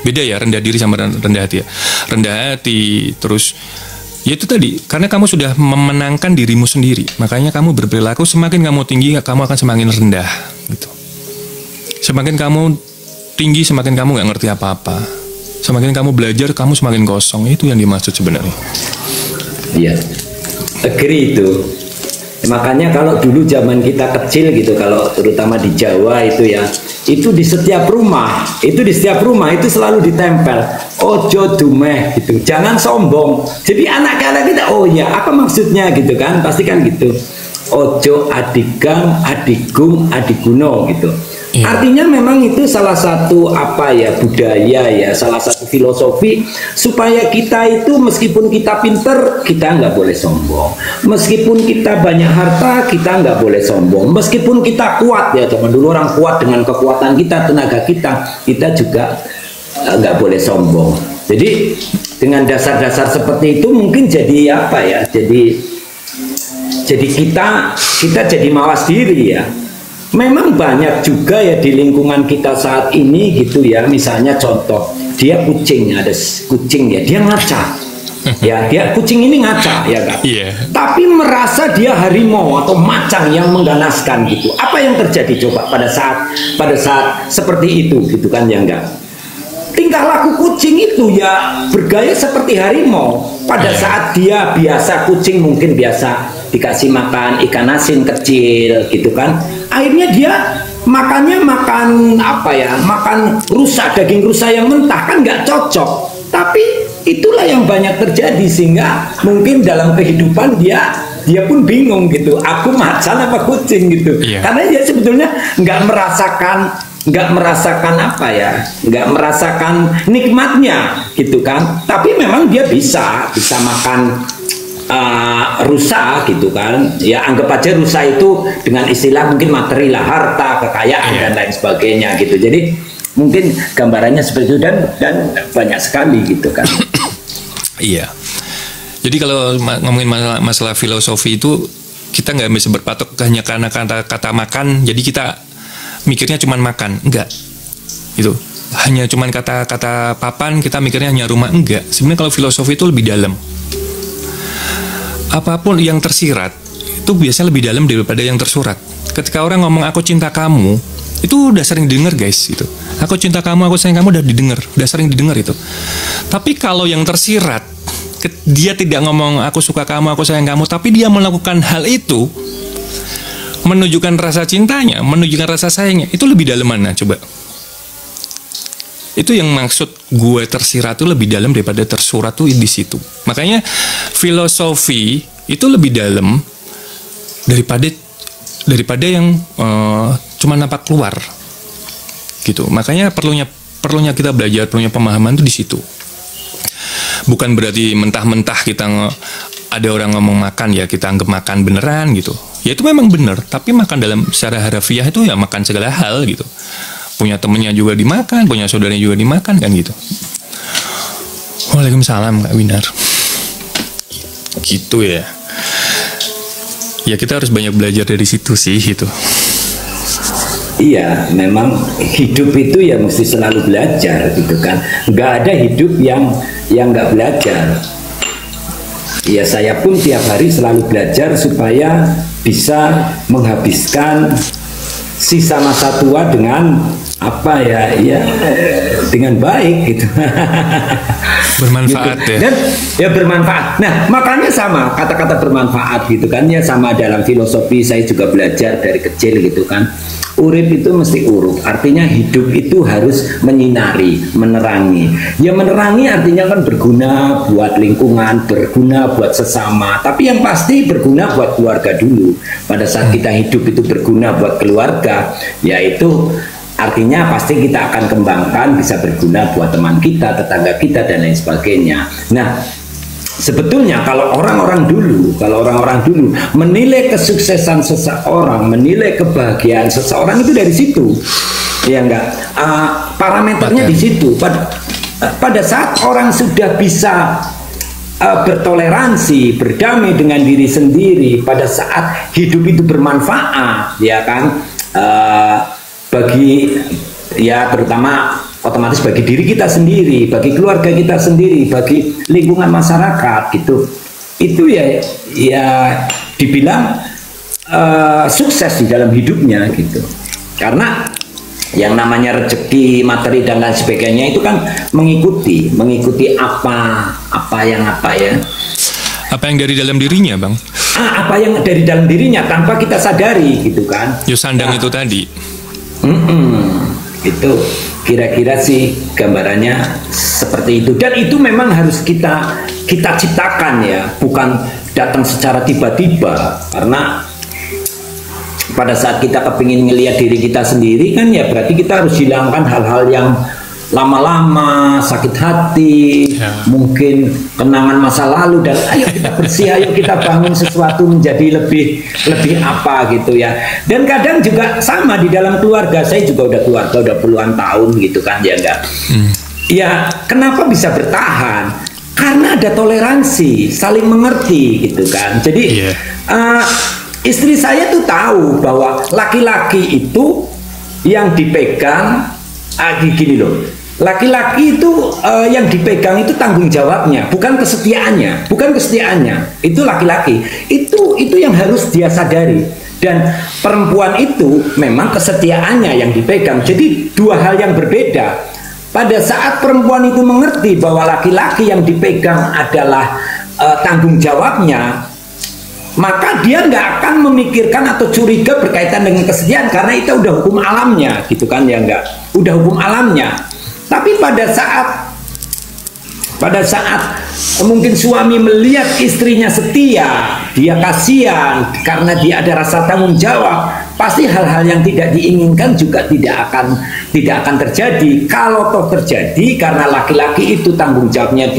Beda ya, rendah diri sama rendah hati ya. Rendah hati, terus ya itu tadi, karena kamu sudah memenangkan dirimu sendiri, makanya kamu berperilaku semakin kamu tinggi, kamu akan semakin rendah. Gitu. Semakin kamu tinggi, semakin kamu nggak ngerti apa-apa. Semakin kamu belajar, kamu semakin kosong. Itu yang dimaksud sebenarnya. Iya, agree itu. Makanya kalau dulu zaman kita kecil gitu, kalau terutama di Jawa itu ya, itu di setiap rumah itu selalu ditempel ojo dumeh gitu, jangan sombong. Jadi anak-anak kita, oh ya apa maksudnya gitu kan, pasti kan gitu, ojo adigang adigung adiguno gitu. Artinya memang itu salah satu apa ya, budaya ya, salah satu filosofi supaya kita itu meskipun kita pinter, kita nggak boleh sombong. Meskipun kita banyak harta, kita nggak boleh sombong. Meskipun kita kuat ya, zaman dulu orang kuat dengan kekuatan kita, tenaga kita juga nggak boleh sombong. Jadi dengan dasar-dasar seperti itu mungkin jadi apa ya, jadi jadi kita jadi mawas diri ya. Memang banyak juga ya di lingkungan kita saat ini gitu ya. Misalnya contoh, dia kucing, ada kucing ya, dia ngaca. Ya, dia kucing ini ngaca ya kan. Tapi merasa dia harimau atau macan yang mengganaskan gitu. Apa yang terjadi coba pada saat seperti itu gitu kan ya enggak. Tingkah laku kucing itu ya bergaya seperti harimau. Pada saat dia biasa, kucing mungkin biasa dikasih makan ikan asin kecil gitu kan. Akhirnya dia makannya makan apa ya? Makan rusa, daging rusa yang mentah, kan nggak cocok. Tapi itulah yang banyak terjadi, sehingga mungkin dalam kehidupan dia pun bingung gitu. Aku macan apa kucing gitu. Karena dia sebetulnya nggak merasakan apa ya, nggak merasakan nikmatnya gitu kan. Tapi memang dia bisa makan rusa gitu kan. Ya anggap aja rusa itu dengan istilah mungkin materi lah, harta, kekayaan dan lain sebagainya gitu. Jadi mungkin gambarannya seperti itu, dan banyak sekali gitu kan. Iya. Jadi kalau ngomongin masalah filosofi itu, kita nggak bisa berpatok hanya karena kata makan. Jadi kita mikirnya cuman makan, enggak. Gitu. Hanya cuman kata papan, kita mikirnya hanya rumah, enggak. Sebenarnya kalau filosofi itu lebih dalam. Apapun yang tersirat itu biasanya lebih dalam daripada yang tersurat. Ketika orang ngomong aku cinta kamu, itu udah sering didengar guys gitu. Aku cinta kamu, aku sayang kamu, udah sering didengar itu. Tapi kalau yang tersirat, dia tidak ngomong aku suka kamu, aku sayang kamu, tapi dia melakukan hal itu, menunjukkan rasa cintanya, menunjukkan rasa sayangnya, itu lebih dalam mana coba? Itu yang maksud gue, tersirat itu lebih dalam daripada tersurat tuh di situ. Makanya filosofi itu lebih dalam daripada yang cuma nampak keluar gitu. Makanya perlunya kita belajar, perlunya pemahaman tuh di situ. Bukan berarti mentah-mentah kita ada orang ngomong makan ya kita anggap makan beneran gitu. Ya itu memang bener, tapi makan dalam secara harafiah itu ya makan segala hal gitu. Punya temennya juga dimakan, punya saudaranya juga dimakan kan gitu. Waalaikumsalam Kak Winar. Gitu ya. Ya kita harus banyak belajar dari situ sih itu. Iya, memang hidup itu ya mesti selalu belajar gitu kan. Nggak ada hidup yang nggak belajar. Ya saya pun tiap hari selalu belajar supaya bisa menghabiskan sisa masa tua dengan apa ya dengan baik gitu. Bermanfaat gitu. ya. Dan ya bermanfaat. Nah makanya sama kata-kata bermanfaat gitu kan ya, sama dalam filosofi saya juga belajar dari kecil gitu kan. Urip itu mesti uruk, artinya hidup itu harus menyinari, menerangi. Ya menerangi artinya kan berguna buat lingkungan, berguna buat sesama. Tapi yang pasti berguna buat keluarga dulu. Pada saat kita hidup itu berguna buat keluarga, yaitu artinya pasti kita akan kembangkan bisa berguna buat teman kita, tetangga kita dan lain sebagainya. Nah, sebetulnya kalau orang-orang dulu menilai kesuksesan seseorang, menilai kebahagiaan seseorang itu dari situ, ya enggak? Parameternya di situ. Pada saat orang sudah bisa bertoleransi, berdamai dengan diri sendiri, pada saat hidup itu bermanfaat, ya kan? Bagi ya terutama otomatis bagi diri kita sendiri, bagi keluarga kita sendiri, bagi lingkungan masyarakat gitu. Itu ya dibilang sukses di dalam hidupnya gitu. Karena yang namanya rezeki, materi dan lain sebagainya itu kan mengikuti apa yang dari dalam dirinya, Bang. Apa yang dari dalam dirinya tanpa kita sadari gitu kan. Yo sandang itu tadi. Itu kira-kira sih gambarannya seperti itu, dan itu memang harus kita ciptakan ya, bukan datang secara tiba-tiba. Karena pada saat kita kepingin ngelihat diri kita sendiri kan ya berarti kita harus hilangkan hal-hal yang lama-lama, sakit hati, mungkin kenangan masa lalu, dan ayo kita bersih, ayo kita bangun sesuatu menjadi lebih apa gitu ya. Dan kadang juga sama di dalam keluarga, saya juga udah keluarga udah puluhan tahun gitu kan ya enggak. Ya kenapa bisa bertahan? karena ada toleransi, saling mengerti gitu kan. Jadi istri saya tuh tahu bahwa laki-laki itu yang dipegang gini loh. Laki-laki itu yang dipegang itu tanggung jawabnya, bukan kesetiaannya, Itu laki-laki. Itu yang harus dia sadari. Dan perempuan itu memang kesetiaannya yang dipegang. Jadi dua hal yang berbeda. Pada saat perempuan itu mengerti bahwa laki-laki yang dipegang adalah tanggung jawabnya, maka dia nggak akan memikirkan atau curiga berkaitan dengan kesedihan, karena itu udah hukum alamnya, gitu kan ya, nggak, udah hukum alamnya. Tapi pada saat mungkin suami melihat istrinya setia, dia kasihan karena dia ada rasa tanggung jawab, pasti hal-hal yang tidak diinginkan juga tidak akan terjadi. Kalau toh terjadi karena laki-laki itu tanggung jawabnya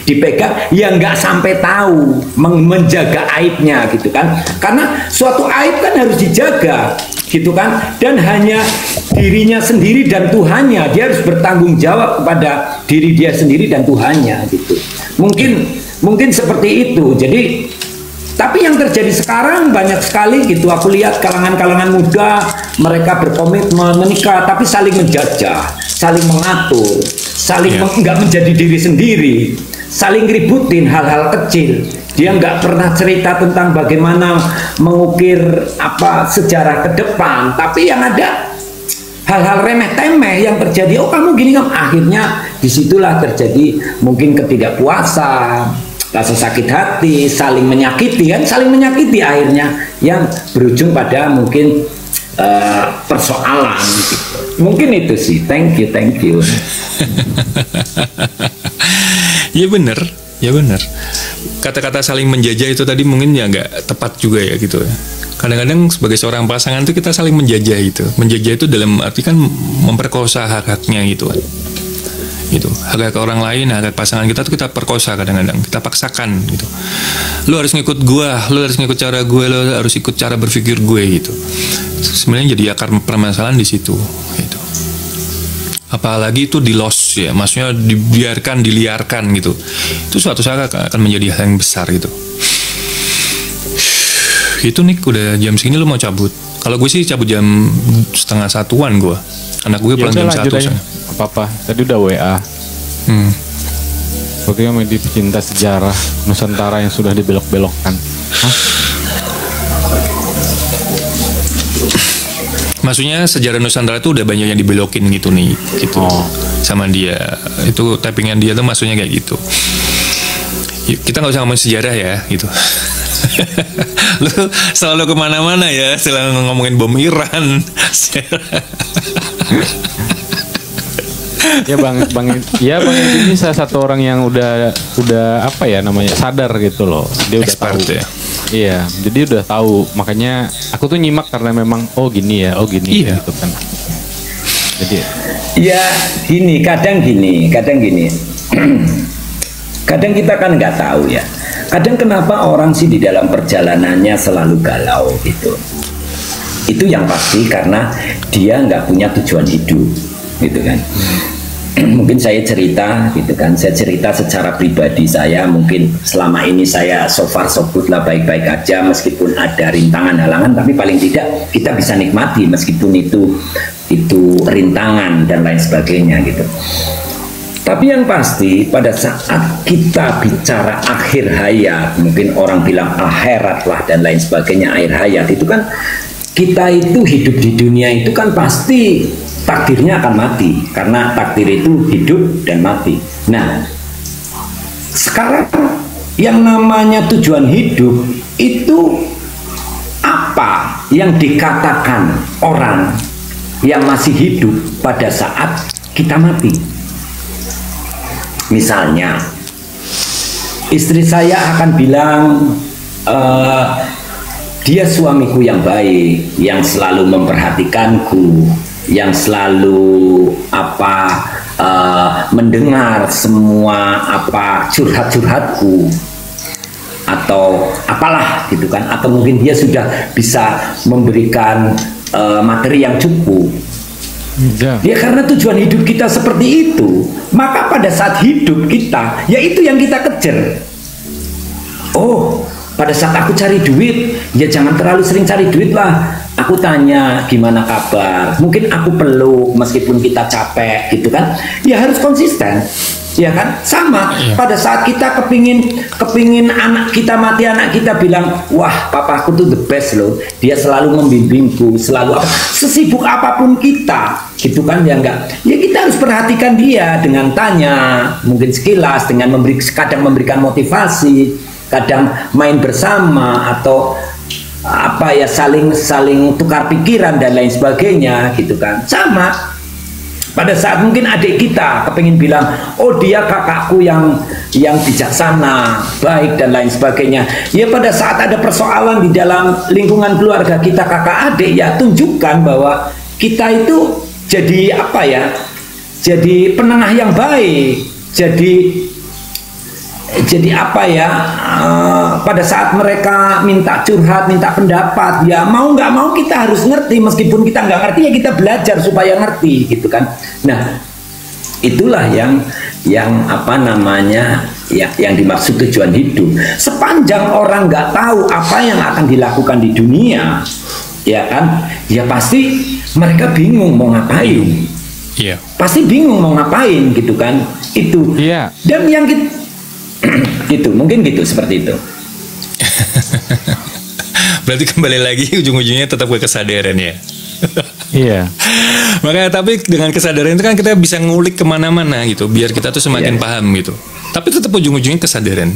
dipegang, ya nggak sampai tahu menjaga aibnya gitu kan. Karena suatu aib kan harus dijaga gitu kan, dan hanya dirinya sendiri dan Tuhannya, dia harus bertanggung jawab kepada diri dia sendiri dan Tuhannya gitu. Mungkin seperti itu. Jadi tapi yang terjadi sekarang banyak sekali gitu, aku lihat kalangan-kalangan muda, mereka berkomitmen menikah tapi saling menjajah, saling mengatur, saling nggak menjadi diri sendiri, saling ributin hal-hal kecil. Dia nggak pernah cerita tentang bagaimana mengukir sejarah ke depan, tapi yang ada hal-hal remeh-temeh yang terjadi. Oh kamu gini, kamu akhirnya disitulah terjadi mungkin ketidakpuasan, rasa sakit hati, saling menyakiti kan, saling menyakiti akhirnya yang berujung pada mungkin persoalan gitu. Mungkin itu sih. Thank you. Ya benar. Kata-kata saling menjajah itu tadi mungkin ya nggak tepat juga ya gitu ya. Kadang-kadang sebagai seorang pasangan itu kita saling menjajah itu. Menjajah itu dalam arti kan memperkosa hak-haknya gitu kan. Gitu. Hak-hak orang lain, hak pasangan kita tuh kita perkosa kadang-kadang, kita paksakan gitu. Lu harus ngikut gua, lu harus ngikut cara gue, lu harus ikut cara berpikir gue gitu. Sebenarnya jadi akar permasalahan di situ gitu. Apalagi itu di loss ya, maksudnya diliarkan gitu. Itu suatu saat akan menjadi hal yang besar gitu. Itu Nick, udah jam segini lu mau cabut. Kalau gue sih cabut jam 12:30 gue. Anak gue pulang jam 1. Apa-apa, tadi udah WA. Bagaimana menjadi pecinta sejarah Nusantara yang sudah dibelok-belokkan? Maksudnya sejarah Nusantara itu udah banyak yang dibelokin gitu nih, gitu. Sama dia. Itu tappingan dia tuh maksudnya kayak gitu. Kita nggak usah ngomong sejarah ya, gitu. Lu selalu kemana-mana ya, selalu ngomongin bom Iran. Ya bang ini salah satu orang yang udah sadar gitu loh. Dia udah expert tahu. Ya. Iya, jadi udah tahu. Makanya aku tuh nyimak karena memang gini gitu kan. Jadi ya kadang gini. Kadang kita kan nggak tahu ya. Kadang kenapa orang sih di dalam perjalanannya selalu galau gitu. Itu yang pasti karena dia nggak punya tujuan hidup gitu kan. Mungkin saya cerita gitu kan, saya cerita secara pribadi saya, mungkin selama ini saya so far so good lah, baik-baik aja meskipun ada rintangan halangan, tapi paling tidak kita bisa nikmati meskipun itu rintangan dan lain sebagainya gitu. Tapi yang pasti pada saat kita bicara akhir hayat, mungkin orang bilang akhirat lah dan lain sebagainya, akhir hayat itu kan kita itu hidup di dunia itu kan pasti takdirnya akan mati, karena takdir itu hidup dan mati. Nah, sekarang yang namanya tujuan hidup itu apa yang dikatakan orang yang masih hidup pada saat kita mati? Misalnya, istri saya akan bilang, dia suamiku yang baik, yang selalu memperhatikanku, yang selalu mendengar semua curhat-curhatku atau apalah gitu kan, atau mungkin dia sudah bisa memberikan materi yang cukup. Ya. Ya karena tujuan hidup kita seperti itu, maka pada saat hidup kita, ya itu yang kita kejar. Oh, pada saat aku cari duit, ya jangan terlalu sering cari duit lah. Aku tanya gimana kabar, mungkin aku peluk meskipun kita capek gitu kan. Ya harus konsisten, ya kan. Sama pada saat kita kepingin anak kita mati, anak kita bilang, wah papaku tuh the best loh, dia selalu membimbingku, selalu sesibuk apapun kita gitu kan, ya enggak. Ya kita harus perhatikan dia dengan tanya, mungkin sekilas, dengan kadang memberikan motivasi, kadang main bersama, atau apa ya, saling tukar pikiran dan lain sebagainya gitu kan. Sama pada saat mungkin adik kita kepingin bilang, oh dia kakakku yang bijaksana, baik dan lain sebagainya. Ya pada saat ada persoalan di dalam lingkungan keluarga kita kakak adik, ya tunjukkan bahwa kita itu jadi apa ya, jadi penengah yang baik, jadi apa ya, pada saat mereka minta curhat, minta pendapat, ya mau nggak mau kita harus ngerti, meskipun kita nggak ngerti ya kita belajar supaya ngerti gitu kan. Nah itulah yang apa namanya, ya, yang dimaksud tujuan hidup. Sepanjang orang nggak tahu apa yang akan dilakukan di dunia, ya kan, ya pasti mereka bingung mau ngapain. Pasti bingung mau ngapain gitu kan. Itu dan yang kita gitu, mungkin gitu, seperti itu. Berarti kembali lagi ujung-ujungnya tetap ke kesadaran ya. Iya. Makanya tapi dengan kesadaran itu kan kita bisa ngulik kemana-mana gitu, biar kita tuh semakin paham gitu. Tapi tetap ujung-ujungnya kesadaran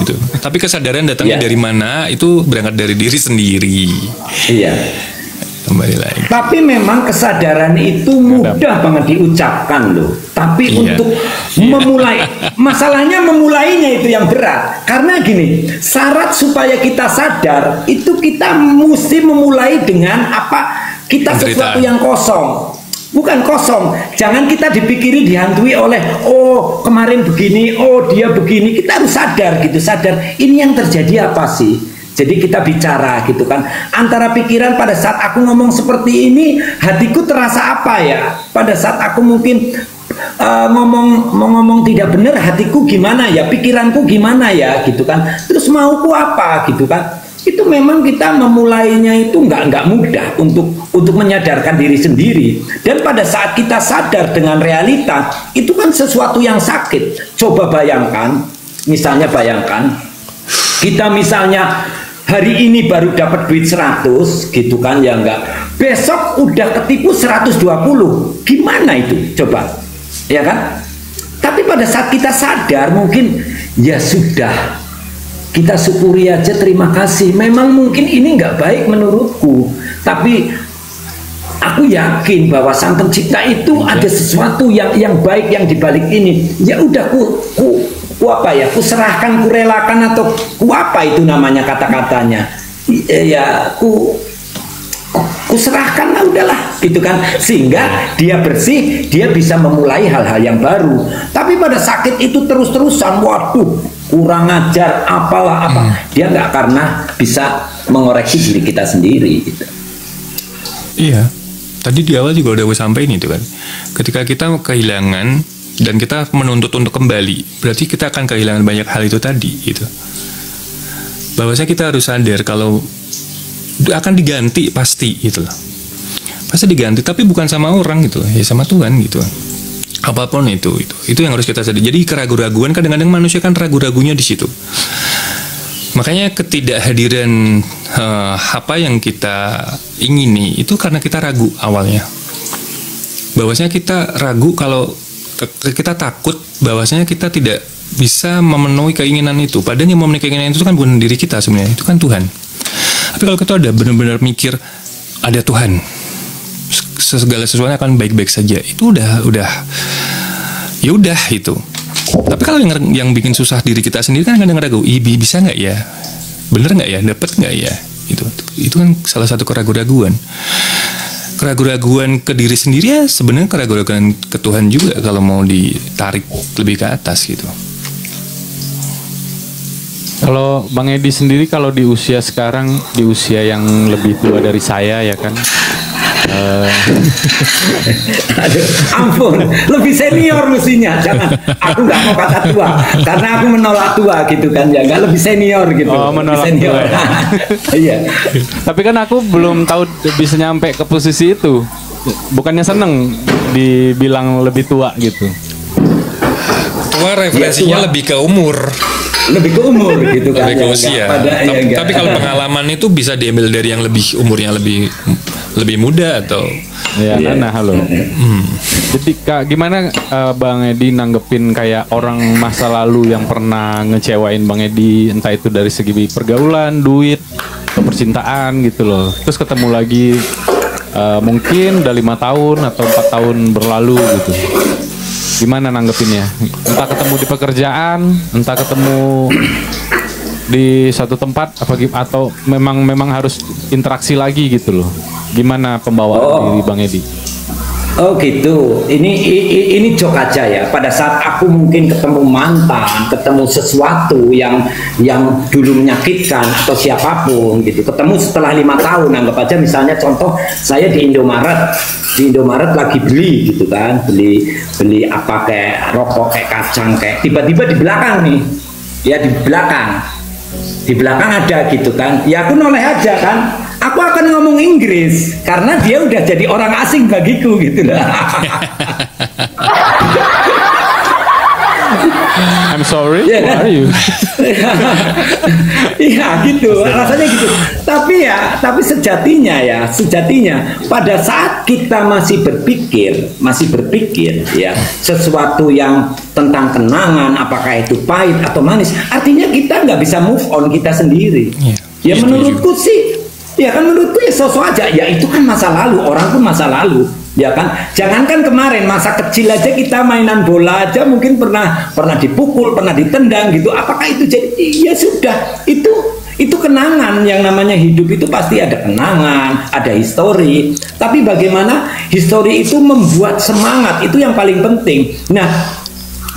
gitu. Tapi kesadaran datangnya dari mana? Itu berangkat dari diri sendiri. Iya. Kembali lagi. Tapi memang kesadaran itu mudah banget diucapkan loh. Tapi untuk memulai, masalahnya memulainya itu yang berat. Karena gini, syarat supaya kita sadar itu kita mesti memulai dengan apa? Kita sesuatu yang kosong. Bukan kosong. Jangan kita dipikiri dihantui oleh, oh kemarin begini, oh dia begini. Kita harus sadar gitu, sadar ini yang terjadi apa sih? Jadi kita bicara gitu kan, antara pikiran pada saat aku ngomong seperti ini, hatiku terasa apa ya? Pada saat aku mungkin ngomong tidak benar, hatiku gimana ya? Pikiranku gimana ya? Gitu kan. Terus mauku apa? Gitu kan. Itu memang kita memulainya itu nggak mudah untuk menyadarkan diri sendiri. Dan pada saat kita sadar dengan realita, itu kan sesuatu yang sakit. Coba bayangkan, misalnya kita misalnya hari ini baru dapat duit 100 gitu kan, ya enggak, besok udah ketipu 120, gimana itu coba, ya kan? Tapi pada saat kita sadar mungkin ya sudah, kita syukuri aja, terima kasih, memang mungkin ini nggak baik menurutku, tapi aku yakin bahwa Sang Pencipta itu ada sesuatu yang baik yang dibalik ini. Ya udah ku serahkan, ku relakan, atau ku apa itu namanya kata-katanya, ya ku serahkan lah, udahlah gitu kan, sehingga dia bersih, dia bisa memulai hal-hal yang baru. Tapi pada sakit itu terus-terusan, waduh kurang ajar apalah apa, dia nggak karena bisa mengoreksi diri kita sendiri gitu. Iya, tadi di awal juga udah gue sampaikan itu kan, ketika kita kehilangan dan kita menuntut untuk kembali, berarti kita akan kehilangan banyak hal itu tadi gitu. Bahwasanya kita harus sadar kalau akan diganti pasti gitu loh. Pasti diganti, tapi bukan sama orang gitu, ya sama Tuhan gitu. Apapun itu yang harus kita sadar. Jadi keraguan-raguan, kadang-kadang manusia kan ragu-ragunya di situ. Makanya ketidakhadiran apa yang kita ingini itu karena kita ragu awalnya. Bahwasanya kita ragu kalau kita takut bahwasanya kita tidak bisa memenuhi keinginan itu. Padahal yang memenuhi keinginan itu kan bukan diri kita sebenarnya, itu kan Tuhan. Tapi kalau kita ada benar-benar mikir ada Tuhan, segala sesuatunya akan baik-baik saja, itu udah ya udah itu. Tapi kalau yang bikin susah diri kita sendiri kan kadang ragu, bisa nggak ya, bener nggak ya, dapat nggak ya, itu kan salah satu keraguan-raguan ke diri sendiri, ya sebenarnya keraguan ke Tuhan juga kalau mau ditarik lebih ke atas gitu. Kalau Bang Edi sendiri, kalau di usia sekarang, di usia yang lebih tua dari saya ya kan, Aduh, ampun, lebih senior mestinya. Jangan, aku nggak mau kata tua, karena aku menolak tua gitu kan ya, nggak lebih senior gitu. Oh, menolak senior. tua ya. Iya. Tapi kan aku belum tahu bisa nyampe ke posisi itu. Bukannya seneng dibilang lebih tua gitu. Tua referensinya Ya, tua. lebih ke umur. Lebih ke umur gitu kan. Lebih ke ya, usia. nggak pada, ya, nggak. Tapi kalau pengalaman itu bisa diambil dari yang umurnya lebih muda atau Ya, Iya. Nana, halo. Jadi Kak, gimana Bang Edi nanggepin kayak orang masa lalu yang pernah ngecewain Bang Edi, entah itu dari segi pergaulan, duit, atau percintaan gitu loh. Terus ketemu lagi mungkin udah 5 tahun atau 4 tahun berlalu gitu. Gimana nanggepinnya? Entah ketemu di pekerjaan, entah ketemu di satu tempat atau memang harus interaksi lagi gitu loh. Gimana pembawaan diri Bang Edi? Oh gitu. Ini jok aja ya. Pada saat aku mungkin ketemu mantan, ketemu sesuatu yang dulu menyakitkan atau siapapun gitu. Ketemu setelah 5 tahun, anggap aja misalnya contoh saya di Indomaret. Di Indomaret lagi beli gitu kan, beli apa kayak rokok, kayak kacang, kayak tiba-tiba di belakang nih, ya di belakang ada gitu kan. Ya aku noleh aja kan. Aku akan ngomong Inggris karena dia udah jadi orang asing bagiku gitu lah. I'm sorry, Iya who kan? are you? Iya gitu, rasanya gitu. Tapi sejatinya pada saat kita masih berpikir ya sesuatu yang tentang kenangan, apakah itu pahit atau manis, artinya kita nggak bisa move on kita sendiri. Ya menurutku sih. Ya kan menurutku ya sosok aja, ya itu kan masa lalu, orang pun masa lalu, ya kan. Jangankan kemarin masa kecil aja kita mainan bola aja mungkin pernah dipukul, pernah ditendang gitu. Apakah itu jadi? Ya sudah, itu kenangan. Yang namanya hidup itu pasti ada kenangan, ada histori. Tapi bagaimana histori itu membuat semangat, itu yang paling penting. Nah,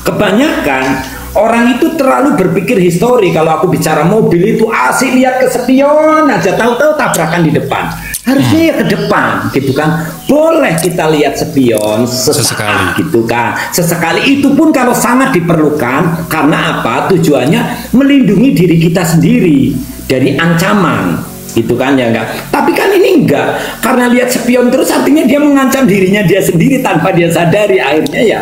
kebanyakan orang itu terlalu berpikir histori. Kalau aku bicara mobil itu asik lihat ke spion aja, tahu-tahu tabrakan di depan. Harusnya ya ke depan gitu kan. Boleh kita lihat spion sesekali gitu kan. Sesekali itu pun kalau sangat diperlukan. Karena apa? Tujuannya melindungi diri kita sendiri dari ancaman gitu kan ya enggak. Tapi kan ini enggak. Karena lihat spion terus artinya dia mengancam dirinya dia sendiri tanpa dia sadari, akhirnya ya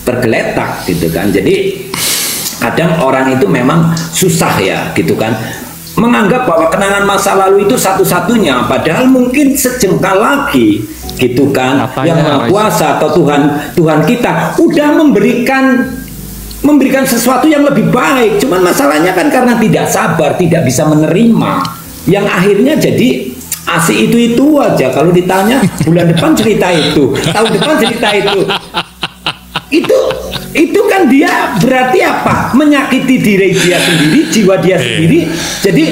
tergeletak gitu kan. Jadi kadang orang itu memang susah ya gitu kan menganggap bahwa kenangan masa lalu itu satu-satunya, padahal mungkin sejengkal lagi gitu kan. Yang Maha Kuasa atau Tuhan kita udah memberikan sesuatu yang lebih baik, cuman masalahnya kan karena tidak sabar, tidak bisa menerima, yang akhirnya jadi asik itu aja. Kalau ditanya bulan depan cerita itu, tahun depan cerita itu kan dia berarti apa? Menyakiti diri dia sendiri, jiwa dia sendiri. Jadi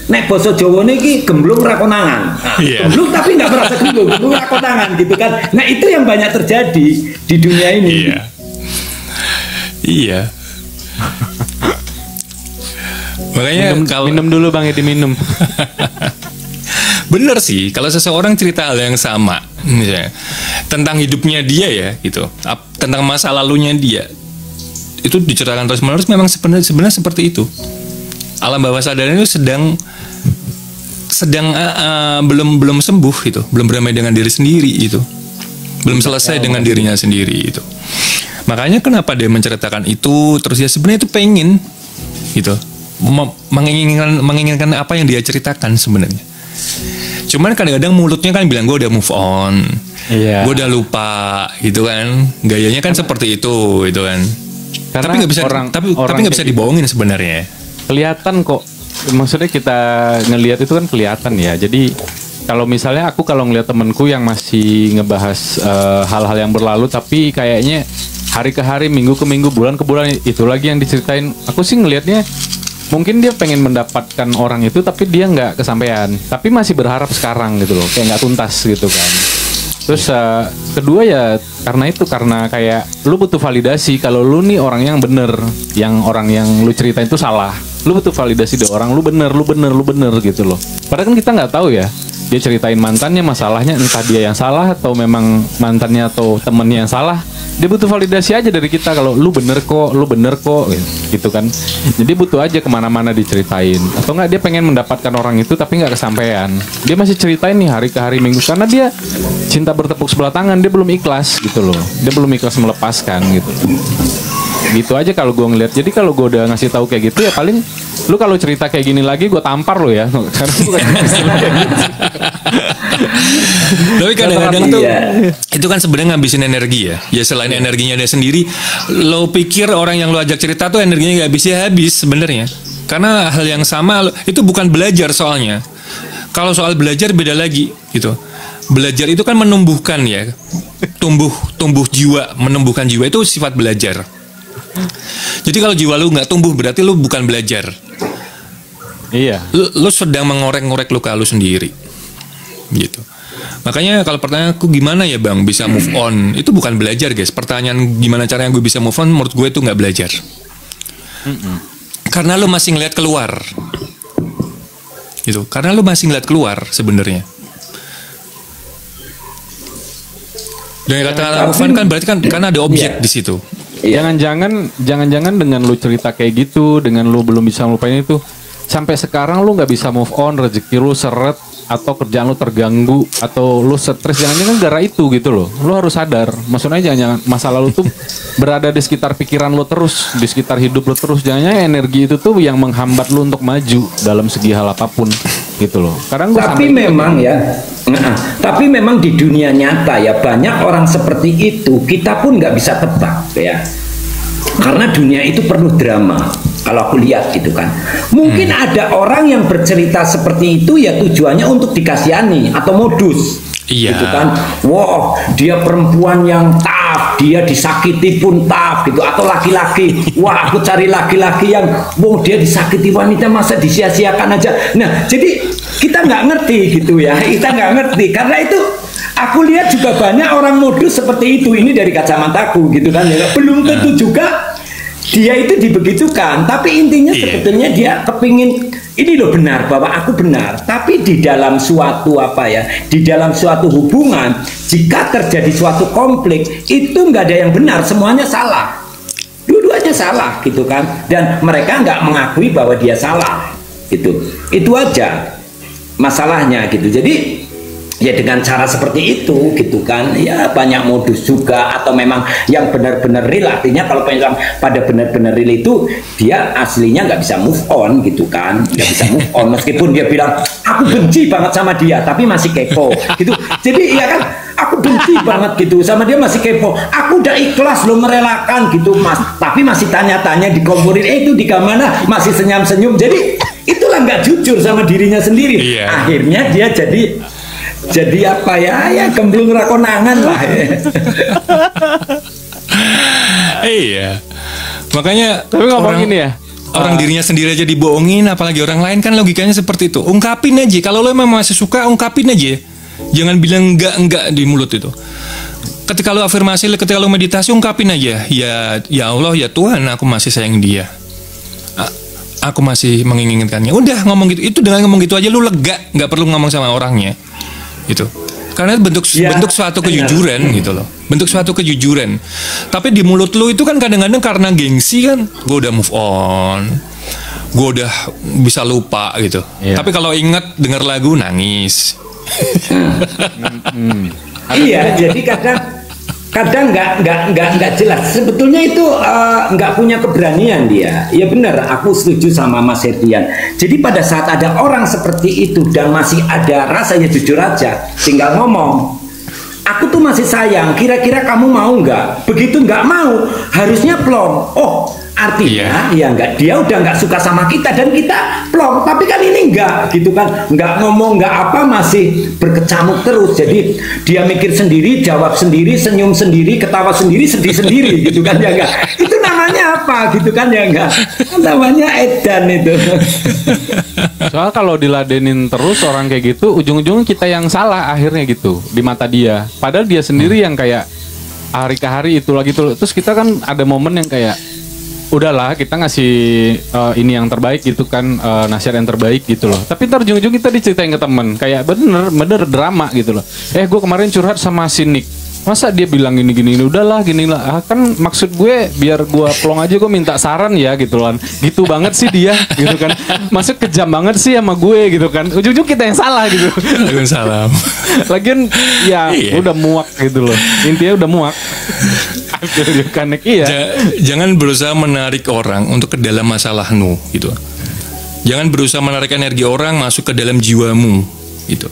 nek basa Jawane iki gemblung ra konangan. Gemblung tapi nggak merasa gemblung ra konangan gitu kan. Nah, itu yang banyak terjadi di dunia ini. Iya. Makanya minum dulu Bang Edi, minum. Bener sih, kalau seseorang cerita hal yang sama, misalnya tentang hidupnya dia ya, gitu, tentang masa lalunya dia, itu diceritakan terus menerus, memang sebenarnya seperti itu. Alam bawah sadarnya itu sedang belum sembuh gitu, belum berdamai dengan diri sendiri itu, belum selesai dengan dirinya sendiri itu. Makanya kenapa dia menceritakan itu, terus ya sebenarnya itu pengen gitu, menginginkan apa yang dia ceritakan sebenarnya. Cuman kadang-kadang mulutnya kan bilang gue udah move on, gue udah lupa gitu kan, gayanya kan seperti itu gitu kan. Karena tapi nggak bisa tapi nggak bisa dibohongin sebenarnya. Kelihatan kok, maksudnya kita ngelihat itu kan kelihatan ya. Jadi kalau misalnya aku ngelihat temenku yang masih ngebahas hal-hal yang berlalu, tapi kayaknya hari ke hari, minggu ke minggu, bulan ke bulan itu lagi yang diceritain. Aku sih ngelihatnya mungkin dia pengen mendapatkan orang itu, tapi dia nggak kesampaian, tapi masih berharap sekarang gitu loh, kayak nggak tuntas gitu kan. Terus kedua ya karena kayak lu butuh validasi kalau lu nih orang yang bener, yang orang yang lu ceritain itu salah. Lu butuh validasi dari orang, lu bener gitu loh. Padahal kan kita nggak tahu ya, dia ceritain mantannya, masalahnya entah dia yang salah atau memang mantannya atau temennya yang salah. Dia butuh validasi aja dari kita kalau lu bener kok gitu kan. Jadi butuh aja kemana-mana diceritain. Atau enggak dia pengen mendapatkan orang itu tapi nggak kesampaian. Dia masih ceritain nih hari ke hari, minggu, karena dia cinta bertepuk sebelah tangan, dia belum ikhlas gitu loh. Dia belum ikhlas melepaskan gitu. Gitu aja kalau gue ngeliat. Jadi kalau gue udah ngasih tahu kayak gitu ya paling lu kalau cerita kayak gini lagi gue tampar lo ya. Karena gue Tapi kadang-kadang tuh itu kan sebenarnya ngabisin energi ya. Ya selain energinya dia sendiri, lo pikir orang yang lo ajak cerita tuh energinya nggak habis sebenarnya. Karena hal yang sama itu bukan belajar soalnya. Kalau soal belajar beda lagi gitu. Belajar itu kan menumbuhkan ya. Tumbuh jiwa, menumbuhkan jiwa itu sifat belajar. Jadi kalau jiwa lu nggak tumbuh berarti lu bukan belajar. Iya. Lu sedang mengorek-ngorek luka lu sendiri. Gitu. Makanya kalau pertanyaan aku gimana ya bang bisa move on, itu bukan belajar guys. Pertanyaan gimana caranya gue bisa move on, menurut gue itu nggak belajar. Karena lu masih ngeliat keluar. Gitu. Karena lu masih ngeliat keluar sebenarnya. Dan kata move on kan berarti kan karena ada objek di situ. Jangan-jangan dengan lu cerita kayak gitu, dengan lu belum bisa melupain itu, sampai sekarang lu nggak bisa move on, rezeki lu seret, atau kerjaan lu terganggu, atau lu stres, jangan-jangan gara itu gitu loh. Lu harus sadar, maksudnya jangan masa lalu tuh berada di sekitar pikiran lu terus, di sekitar hidup lu terus. Jangan-jangan energi itu tuh yang menghambat lu untuk maju dalam segi hal apapun gitu loh. Tapi memang ya, tapi memang di dunia nyata ya banyak orang seperti itu, kita pun nggak bisa tebak ya. Karena dunia itu penuh drama. Kalau aku lihat gitu kan, mungkin ada orang yang bercerita seperti itu ya tujuannya untuk dikasihani atau modus. Iya. Gitu kan, wow dia perempuan yang tough, dia disakiti pun tough gitu. Atau laki-laki, wah aku cari laki-laki yang, wow dia disakiti wanita masa disia-siakan aja. Nah jadi kita nggak ngerti gitu ya, kita nggak ngerti karena itu. Aku lihat juga banyak orang modus seperti itu, ini dari kacamataku gitu kan ya. Belum tentu juga dia itu dibegitukan, tapi intinya sebetulnya dia kepingin ini loh benar bahwa aku benar. Tapi di dalam suatu di dalam suatu hubungan jika terjadi suatu konflik itu nggak ada yang benar, semuanya salah. Dua-duanya salah gitu kan, dan mereka nggak mengakui bahwa dia salah gitu. Itu aja masalahnya gitu. Jadi ya dengan cara seperti itu gitu kan ya banyak modus juga, atau memang yang benar-benar real, artinya kalau pada benar-benar real itu dia aslinya nggak bisa move on gitu kan, nggak bisa move on meskipun dia bilang aku benci banget sama dia tapi masih kepo gitu. Jadi ya kan aku benci banget gitu sama dia masih kepo, aku udah ikhlas lo merelakan gitu mas, tapi masih tanya-tanya di komporin itu di mana, masih senyum-senyum. Jadi itulah nggak jujur sama dirinya sendiri. Akhirnya dia jadi apa ya gemblung rakonangan lah ya. Iya. Makanya tapi ngomongin ya orang dirinya sendiri aja dibohongin, apalagi orang lain kan logikanya seperti itu. Ungkapin aja kalau lo emang masih suka, ungkapin aja. Jangan bilang enggak di mulut itu. Ketika lo afirmasi, ketika lo meditasi, ungkapin aja. Ya Allah, ya Tuhan, aku masih sayang dia. Aku masih menginginkannya. Udah ngomong gitu. Itu dengan ngomong gitu aja lu lega, nggak perlu ngomong sama orangnya. Gitu. Karena bentuk suatu kejujuran gitu loh. Bentuk suatu kejujuran. Tapi di mulut lu itu kan kadang-kadang karena gengsi kan, gue udah move on, gue udah bisa lupa gitu. Tapi kalau ingat denger lagu nangis. Iya, jadi kadang nggak jelas. Sebetulnya itu nggak punya keberanian dia. Ya benar, aku setuju sama Mas Herdian. Jadi pada saat ada orang seperti itu dan masih ada rasa, ya jujur aja, tinggal ngomong. Aku tuh masih sayang. Kira-kira kamu mau nggak? Begitu nggak mau, harusnya plong. Oh, artinya ya nggak, dia udah nggak suka sama kita dan kita plong. Tapi kan ini nggak gitu kan, nggak ngomong, nggak apa, masih berkecamuk terus. Jadi dia mikir sendiri, jawab sendiri, senyum sendiri, ketawa sendiri, sedih sendiri gitu kan ya nggak. Itu namanya apa gitu kan ya nggak? Namanya edan itu. Soal kalau diladenin terus orang kayak gitu, ujung-ujungnya kita yang salah akhirnya gitu di mata dia. Padahal dia sendiri yang kayak hari ke hari itu lagi tuh. Terus kita kan ada momen yang kayak udahlah kita ngasih ini yang terbaik gitu kan, nasihat yang terbaik gitu loh. Tapi ntar ujung-ujung kita diceritain ke temen kayak bener drama gitu loh. Gue kemarin curhat sama si Nick, masa dia bilang gini udahlah gini lah, kan maksud gue biar gue plong aja, gue minta saran ya gitu kan, gitu banget sih dia gitu kan, maksud kejam banget sih sama gue gitu kan, ujung-ujung kita yang salah gitu. Waalaikumsalam. Lagian ya udah muak gitu loh, intinya udah muak. Iya. Jangan berusaha menarik orang untuk ke dalam masalahmu gitu. Jangan berusaha menarik energi orang masuk ke dalam jiwamu gitu.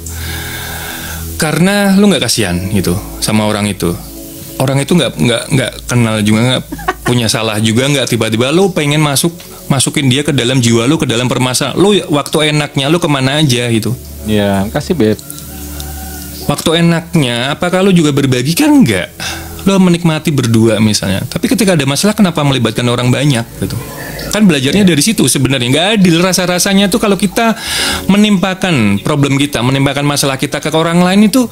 Karena lu nggak kasihan gitu sama orang itu. Orang itu nggak kenal juga, nggak punya salah juga, nggak tiba-tiba lu pengen masukin dia ke dalam jiwa lu, ke dalam permasalahan lu. Waktu enaknya lu kemana aja gitu. Ya kasih beb. Waktu enaknya apakah lu juga berbagi? Kan enggak. Lo menikmati berdua misalnya. Tapi ketika ada masalah kenapa melibatkan orang banyak gitu. Kan belajarnya dari situ sebenarnya. Nggak adil rasa-rasanya tuh kalau kita menimpakan problem kita, menimpakan masalah kita ke orang lain itu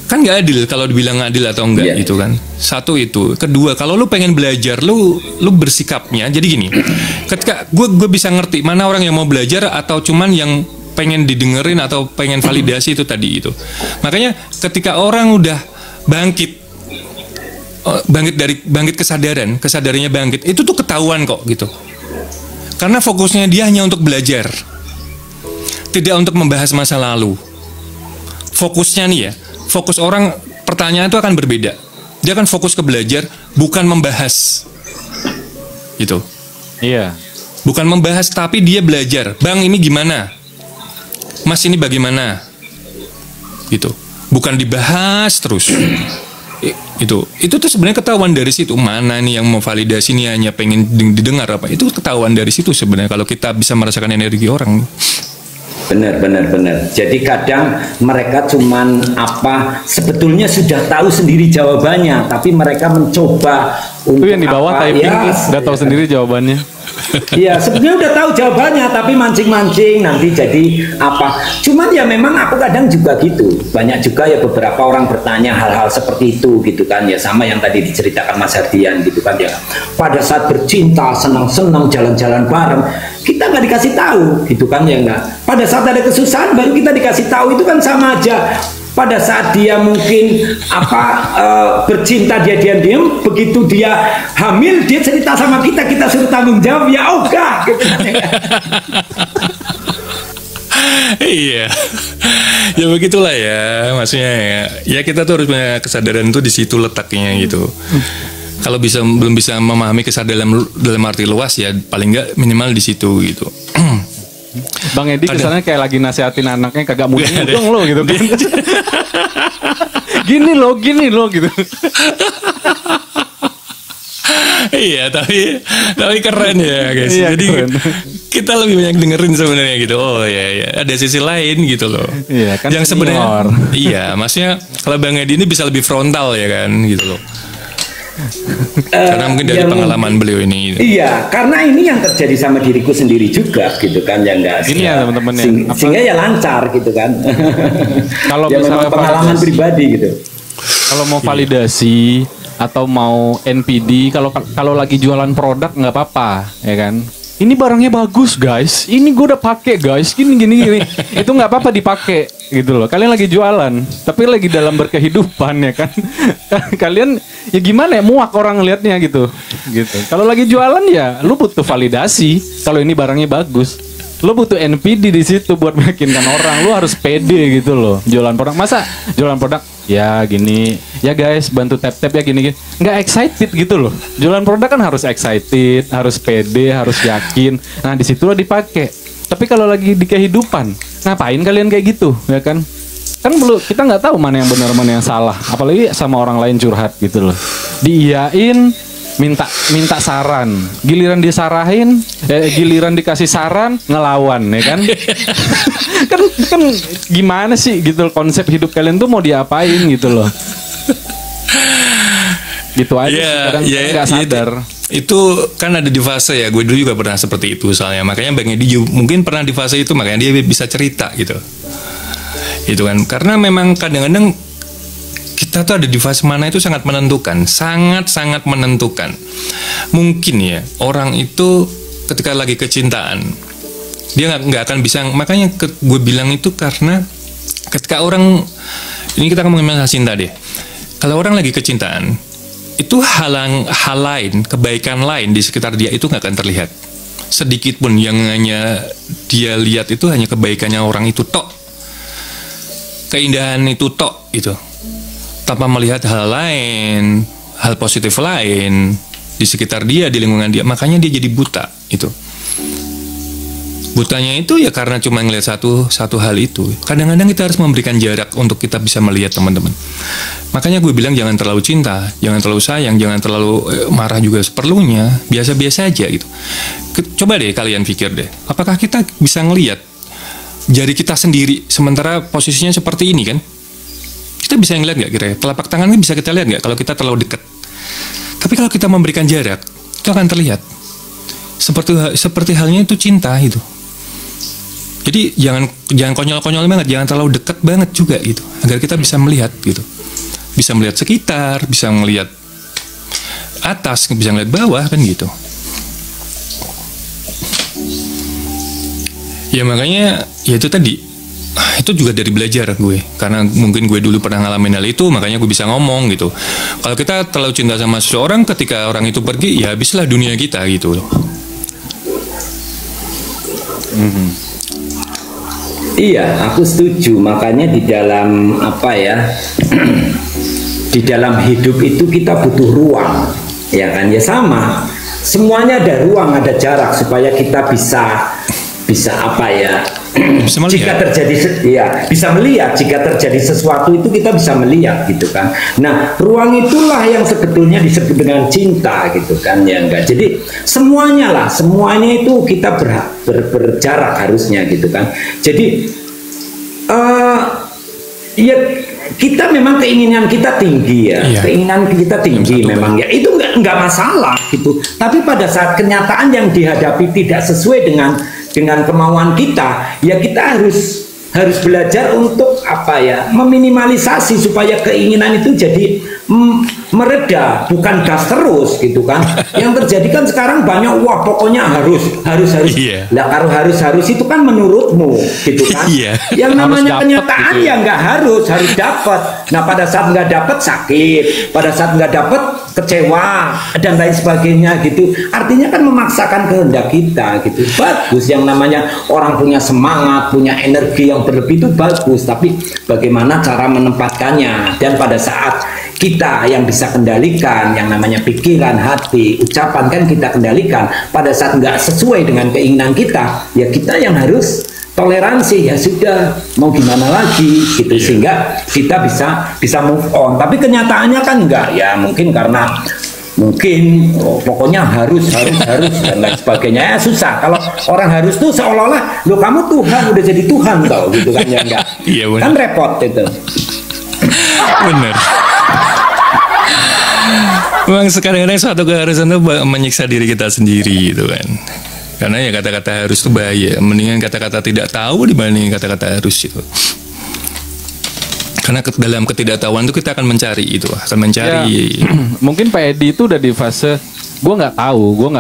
kan nggak adil kalau dibilang adil atau enggak gitu kan. Satu itu. Kedua, kalau lu pengen belajar, lu bersikapnya. Jadi gini, ketika gue bisa ngerti mana orang yang mau belajar atau cuman yang pengen didengerin atau pengen validasi itu tadi itu. Makanya ketika orang udah bangkit kesadarannya bangkit, itu tuh ketahuan kok gitu. Karena fokusnya dia hanya untuk belajar, tidak untuk membahas masa lalu. Fokusnya nih ya, fokus orang pertanyaan itu akan berbeda. Dia akan fokus ke belajar, bukan membahas. Gitu. Iya. Bukan membahas, tapi dia belajar. Bang, ini gimana? Mas, ini bagaimana? Gitu. Bukan dibahas terus. Itu tuh sebenarnya ketahuan dari situ. Mana nih yang mau validasi nih hanya pengen didengar apa? Itu ketahuan dari situ sebenarnya kalau kita bisa merasakan energi orang. Benar. Jadi kadang mereka cuman sebetulnya sudah tahu sendiri jawabannya, tapi mereka mencoba untuk itu yang di bawah typing udah tahu sendiri jawabannya. Iya, sebenarnya udah tahu jawabannya, tapi mancing-mancing nanti jadi apa. Cuman ya memang aku kadang juga gitu. Banyak juga ya beberapa orang bertanya hal-hal seperti itu gitu kan. Ya sama yang tadi diceritakan Mas Hardian gitu kan ya. Pada saat bercinta, senang-senang jalan-jalan bareng, kita nggak dikasih tahu gitu kan ya enggak. Pada saat ada kesusahan baru kita dikasih tahu, itu kan sama aja. Pada saat dia mungkin bercinta dia diam-diam, begitu dia hamil dia cerita sama kita suruh tanggung jawab, ya ogah gitu. Iya, ya begitulah ya, maksudnya ya kita tuh harus punya kesadaran tuh di situ letaknya gitu. Kalau belum bisa memahami kesadaran dalam arti luas ya paling nggak minimal di situ gitu. Bang Edi kesannya kayak lagi nasihatin anaknya kagak mungkin dong lo gitu kan. Gini lo gitu. Iya, tapi keren ya guys. Iya, jadi keren. kita lebih banyak dengerin sebenarnya gitu. Oh ya, ada sisi lain gitu loh. Iya, kan yang sebenarnya iya, maksudnya kalau Bang Edi ini bisa lebih frontal ya kan gitu loh. Karena mungkin dari pengalaman beliau ini gitu. Iya, karena ini yang terjadi sama diriku sendiri juga gitu kan ya enggak. Ini ya teman-teman ya. Sehingga ya lancar gitu kan. Kalau ya misalnya pengalaman pribadi gitu. Kalau mau validasi atau mau NPD, kalau lagi jualan produk nggak apa-apa ya kan. Ini barangnya bagus guys, ini gue udah pakai guys, gini itu nggak apa-apa dipakai gitu loh. Kalian lagi jualan, tapi lagi dalam berkehidupan ya kan. Kalian ya gimana ya, muak orang liatnya gitu. Kalau lagi jualan ya, lu butuh validasi. Kalau ini barangnya bagus, lu butuh NPD di situ buat meyakinkan orang. Lu harus pede gitu loh. Jualan produk, masa jualan produk ya gini, ya guys bantu tap ya gini. Nggak excited gitu loh. Jualan produk kan harus excited, harus pede, harus yakin. Nah di situ lo dipakai. Tapi kalau lagi di kehidupan, ngapain kalian kayak gitu, ya kan? Kan kita nggak tahu mana yang benar mana yang salah. Apalagi sama orang lain curhat gitu loh. Diiyain, minta saran, giliran disarahin, giliran dikasih saran ngelawan, ya kan? kan gimana sih gitu konsep hidup kalian tuh mau diapain gitu loh? Gitu aja, kadang nggak sadar. Itu kan ada di fase ya, gue dulu juga pernah seperti itu soalnya. Makanya Bang Edi mungkin pernah di fase itu, makanya dia bisa cerita gitu. Itu kan karena memang kadang-kadang kita kita tuh ada di fase mana itu sangat menentukan, sangat menentukan. Mungkin ya orang itu ketika lagi kecintaan dia nggak akan bisa, makanya gue bilang itu karena ketika orang ini, kita ngomongin masalah cinta deh. Kalau orang lagi kecintaan itu hal lain, kebaikan lain di sekitar dia itu nggak akan terlihat sedikit pun. Yang hanya dia lihat itu hanya kebaikannya orang itu tok, keindahan itu tok itu, tanpa melihat hal lain, hal positif lain di sekitar dia, di lingkungan dia. Makanya dia jadi buta itu. Butanya itu ya karena cuma ngelihat satu hal itu. Kadang-kadang kita harus memberikan jarak untuk kita bisa melihat, teman-teman. Makanya gue bilang jangan terlalu cinta, jangan terlalu sayang, jangan terlalu marah juga seperlunya. Biasa-biasa aja gitu. Coba deh kalian pikir deh, apakah kita bisa ngelihat jari kita sendiri sementara posisinya seperti ini kan? Kita bisa ngeliat nggak kira-kira? Telapak tangannya bisa kita lihat nggak kalau kita terlalu dekat? Tapi kalau kita memberikan jarak, itu akan terlihat. Seperti halnya itu cinta itu. Jadi jangan konyol-konyol banget, jangan terlalu dekat banget juga gitu, agar kita bisa melihat gitu, bisa melihat sekitar, bisa melihat atas, bisa melihat bawah kan gitu. Ya makanya ya itu tadi, itu juga dari belajar gue, karena mungkin gue dulu pernah ngalamin hal itu, makanya gue bisa ngomong gitu. Kalau kita terlalu cinta sama seseorang, ketika orang itu pergi, ya habislah dunia kita gitu loh. Iya, aku setuju. Makanya di dalam di dalam hidup itu kita butuh ruang, ya kan? Ya sama. Semuanya ada ruang, ada jarak supaya kita bisa jika terjadi bisa melihat jika terjadi sesuatu itu kita bisa melihat gitu kan. Nah, ruang itulah yang sebetulnya disebut dengan cinta gitu kan, ya enggak. Jadi semuanya itu kita berjarak harusnya gitu kan. Jadi ya kita memang keinginan kita tinggi ya, iya. Keinginan kita tinggi memang ya, itu nggak masalah gitu. Tapi pada saat kenyataan yang dihadapi tidak sesuai dengan kemauan kita, ya kita harus belajar untuk meminimalisasi supaya keinginan itu jadi mereda, bukan gas terus gitu kan. Yang terjadi kan sekarang banyak, wah pokoknya harus. Lah kalau harus itu kan menurutmu gitu kan. Yang namanya kenyataan gitu. Ya nggak harus dapat. Nah pada saat nggak dapat sakit, pada saat nggak dapat kecewa dan lain sebagainya gitu. Artinya kan memaksakan kehendak kita gitu. Bagus yang namanya orang punya semangat, punya energi yang berlebih itu bagus, tapi bagaimana cara menempatkannya. Dan pada saat kita yang bisa kendalikan, yang namanya pikiran, hati, ucapan kan kita kendalikan. Pada saat nggak sesuai dengan keinginan kita, ya kita yang harus toleransi. Ya sudah, mau gimana lagi gitu, sehingga kita bisa move on. Tapi kenyataannya kan enggak ya, mungkin karena pokoknya harus dan lain sebagainya. Ya susah kalau orang harus tuh seolah-olah lo kamu Tuhan, udah jadi Tuhan tau gitu kan. Ya enggak. Kan repot itu. Bener. Memang kadang-kadang suatu keharusan itu menyiksa diri kita sendiri gitu kan. Karena ya kata-kata harus itu bahaya. Mendingan kata-kata tidak tahu dibanding kata-kata harus itu. Karena dalam ketidaktahuan itu kita akan mencari itu, Ya, mungkin Pak Edi itu udah di fase gue nggak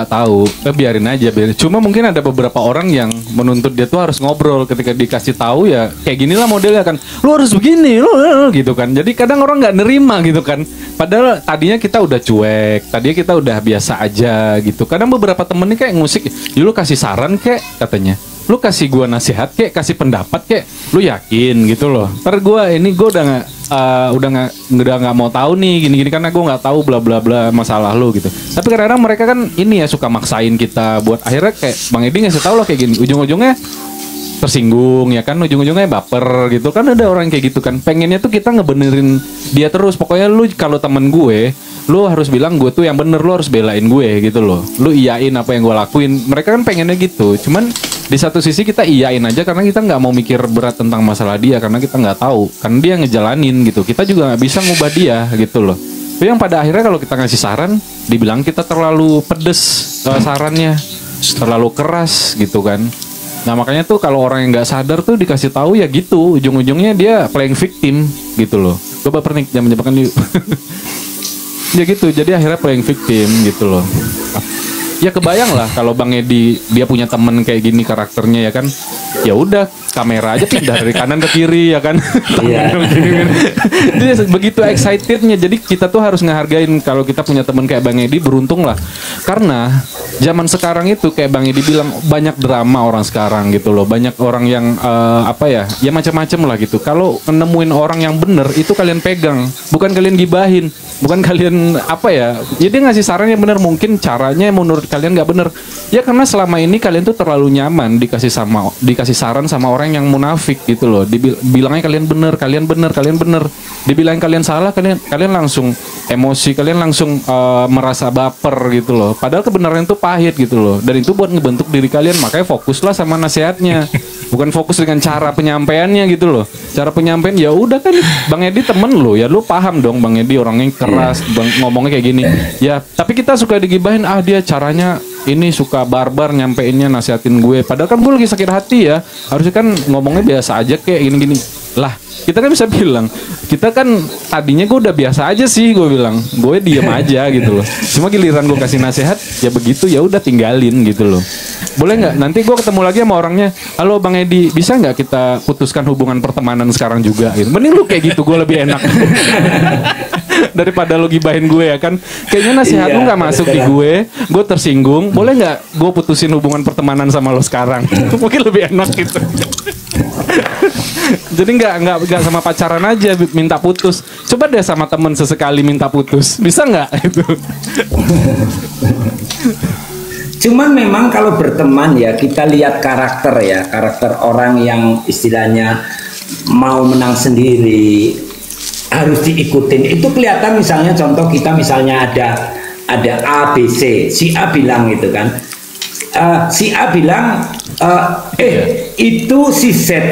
tahu, biarin aja. Cuma mungkin ada beberapa orang yang menuntut dia tuh harus ngobrol. Ketika dikasih tahu ya kayak gini lah modelnya kan, lu harus begini, lu gitu kan. Jadi kadang orang nggak nerima gitu kan. Padahal tadinya kita udah cuek, tadinya kita udah biasa aja gitu. Kadang beberapa temen nih kayak ngusik, ya lu kasih saran kek katanya, lu kasih gua nasihat kek, kasih pendapat kek, lu yakin gitu loh. Ntar gua udah nggak mau tahu nih gini-gini karena gue nggak tahu bla bla bla masalah lu gitu. Tapi kadang-kadang mereka kan ini ya suka maksain kita buat akhirnya kayak Bang Edi ngasih tahu loh kayak gini, ujung-ujungnya tersinggung ya kan, ujung-ujungnya baper gitu kan. Ada orang kayak gitu kan, pengennya tuh kita ngebenerin dia terus. Pokoknya lu kalau temen gue, lu harus bilang gue tuh yang bener, lu harus belain gue gitu loh, lu iyain apa yang gue lakuin. Mereka kan pengennya gitu. Cuman di satu sisi kita iyain aja karena kita nggak mau mikir berat tentang masalah dia, karena kita nggak tahu, karena dia ngejalanin gitu. Kita juga nggak bisa ngubah dia gitu loh. Tapi yang pada akhirnya kalau kita ngasih saran, dibilang kita terlalu pedes sarannya, terlalu keras gitu kan. Nah makanya tuh kalau orang yang nggak sadar tuh dikasih tahu ya gitu, ujung-ujungnya dia playing victim gitu loh. gue baper nih jam-jamkan yuk. Ya gitu, jadi akhirnya playing victim gitu loh. Ya kebayang lah kalau Bang Edi dia punya temen kayak gini karakternya ya kan. Ya udah kamera aja pindah dari kanan ke kiri ya kan. Iya. Dia begitu excitednya. Jadi kita tuh harus ngehargain kalau kita punya temen kayak Bang Edi, beruntung lah. Karena zaman sekarang itu kayak Bang Edi bilang banyak drama orang sekarang gitu loh. Banyak orang yang ya macam-macam lah gitu. Kalau nemuin orang yang bener itu kalian pegang, bukan kalian gibahin, bukan kalian jadi ngasih saran yang bener. Mungkin caranya menurut kalian nggak bener ya, karena selama ini kalian tuh terlalu nyaman dikasih saran sama orang yang munafik gitu loh. Dibilangnya kalian bener, dibilang kalian salah, kalian langsung emosi, kalian langsung merasa baper gitu loh. Padahal kebenaran itu pahit gitu loh, dan itu buat ngebentuk diri kalian. Makanya fokuslah sama nasihatnya, bukan fokus dengan cara penyampaiannya gitu loh. Cara penyampaian ya udah kan Bang Edi temen lo ya, lu paham dong Bang Edi orangnya keras, ngomongnya kayak gini ya. Tapi kita suka digibahin, dia caranya ini suka barbar nyampeinnya, nasihatin gue. Padahal kan gue lagi sakit hati ya, harusnya kan ngomongnya biasa aja kayak gini-gini lah. Kita kan bisa bilang, kita kan tadinya gue udah biasa aja sih, gue bilang gue diem aja gitu loh. Cuma giliran gue kasih nasihat ya begitu, ya udah tinggalin gitu loh. Boleh nggak nanti gue ketemu lagi sama orangnya, halo Bang Edi, bisa nggak kita putuskan hubungan pertemanan sekarang juga gitu. Mending lu kayak gitu, gue lebih enak daripada lu gibahin gue ya kan. Kayaknya nasihat lu nggak masuk di gue tersinggung. Boleh nggak gue putusin hubungan pertemanan sama lo sekarang? Mungkin lebih enak gitu. Jadi nggak sama pacaran aja minta putus. Coba deh sama temen sesekali minta putus, bisa nggak itu? Cuman memang kalau berteman ya kita lihat karakter orang yang istilahnya mau menang sendiri, harus diikutin. Itu kelihatan misalnya contoh kita misalnya ada A, B, C. Si A bilang gitu kan. Si A bilang itu si Z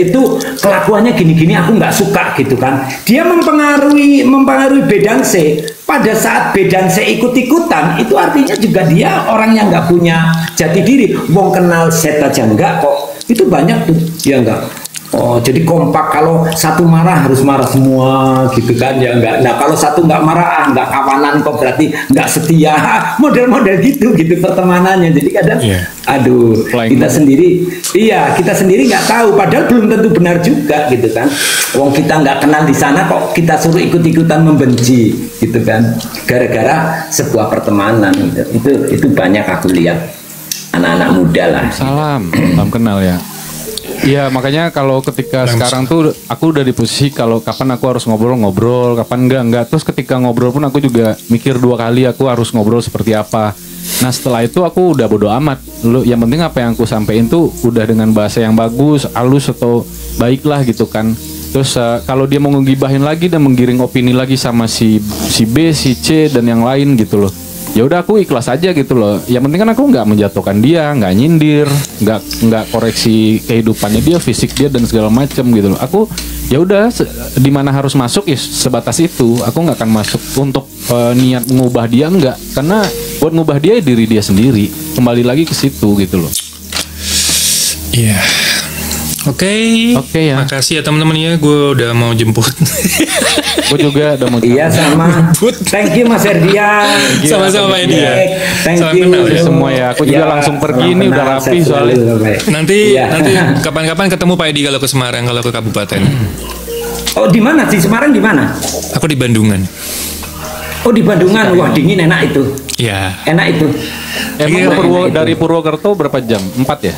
itu kelakuannya gini-gini, aku nggak suka gitu kan. Dia mempengaruhi B dan C. Pada saat B dan C ikut-ikutan, itu artinya juga dia orang yang nggak punya jati diri. Wong kenal Z aja enggak kok. Itu banyak tuh, ya enggak. Oh, jadi kompak, kalau satu marah harus marah semua gitu kan ya enggak. Nah, kalau satu enggak marah, enggak kawanan kok berarti enggak setia. Model-model gitu pertemanannya. Jadi kadang kita sendiri enggak tahu, padahal belum tentu benar juga gitu kan. Wong kita enggak kenal di sana kok kita suruh ikut-ikutan membenci gitu kan. Gara-gara sebuah pertemanan gitu. Itu banyak aku lihat anak-anak muda lah. Salam kenal ya. Iya, makanya kalau ketika sekarang tuh aku udah di posisi kalau kapan aku harus ngobrol, kapan enggak. Terus ketika ngobrol pun aku juga mikir 2 kali aku harus ngobrol seperti apa. Nah, setelah itu aku udah bodo amat. Yang penting apa yang aku sampein tuh udah dengan bahasa yang bagus, halus atau baik lah gitu kan. Terus kalau dia mau ngegibahin lagi dan menggiring opini lagi sama si B, si C dan yang lain gitu loh. Ya udah aku ikhlas aja gitu loh. Yang penting kan aku nggak menjatuhkan dia, nggak nyindir, nggak koreksi kehidupannya dia, fisik dia dan segala macam gitu loh. Aku ya udah di mana harus masuk ya sebatas itu. Aku nggak akan masuk untuk niat mengubah dia, enggak. Karena buat ngubah dia diri dia sendiri. Kembali lagi ke situ gitu loh. Iya. Oke ya. Makasih ya teman-teman ya, gue udah mau jemput. Gue juga udah mau jemput. Iya sama. Thank you Mas Erdian. Sama-sama Pak Edi ya. Thank you semua ya. Aku juga langsung pergi ini udah rapi soalnya. Nanti kapan-kapan ketemu Pak Edi kalau ke Semarang, kalau ke kabupaten. Oh di mana? Di Semarang di mana? Aku di Bandungan. Oh di Bandungan, wah dingin enak itu. Iya. Enak itu. Emang dari Purwokerto berapa jam? 4 ya?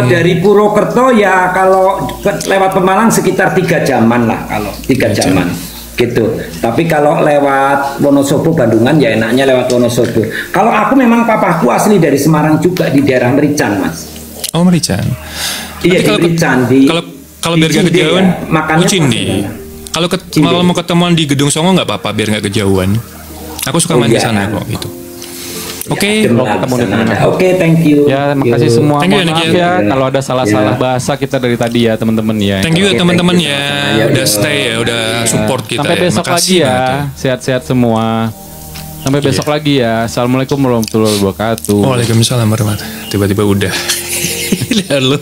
Dari Purwokerto ya kalau lewat Pemalang sekitar 3 jaman lah, kalau 3 jaman gitu. Tapi kalau lewat Wonosobo Bandungan ya enaknya lewat Wonosobo. Kalau aku memang papaku asli dari Semarang juga, di daerah Merican Mas. Oh Merican. Iya di Merican. Kalau biar gak kejauhan, makanya Cindi. Kalau mau ketemuan di Gedung Songo nggak apa-apa biar nggak kejauhan. Aku suka main di sana kok gitu. Oke, thank you. Ya, makasih semua. Maaf ya kalau ada salah-salah bahasa kita dari tadi ya teman-teman ya. Thank you ya teman-teman ya. Udah stay ya, udah support kita. Sampai besok lagi ya. Sehat-sehat semua. Sampai besok lagi ya. Assalamualaikum warahmatullahi wabarakatuh. Waalaikumsalam warahmatullahi wabarakatuh. Tiba-tiba udah. Lihat lu.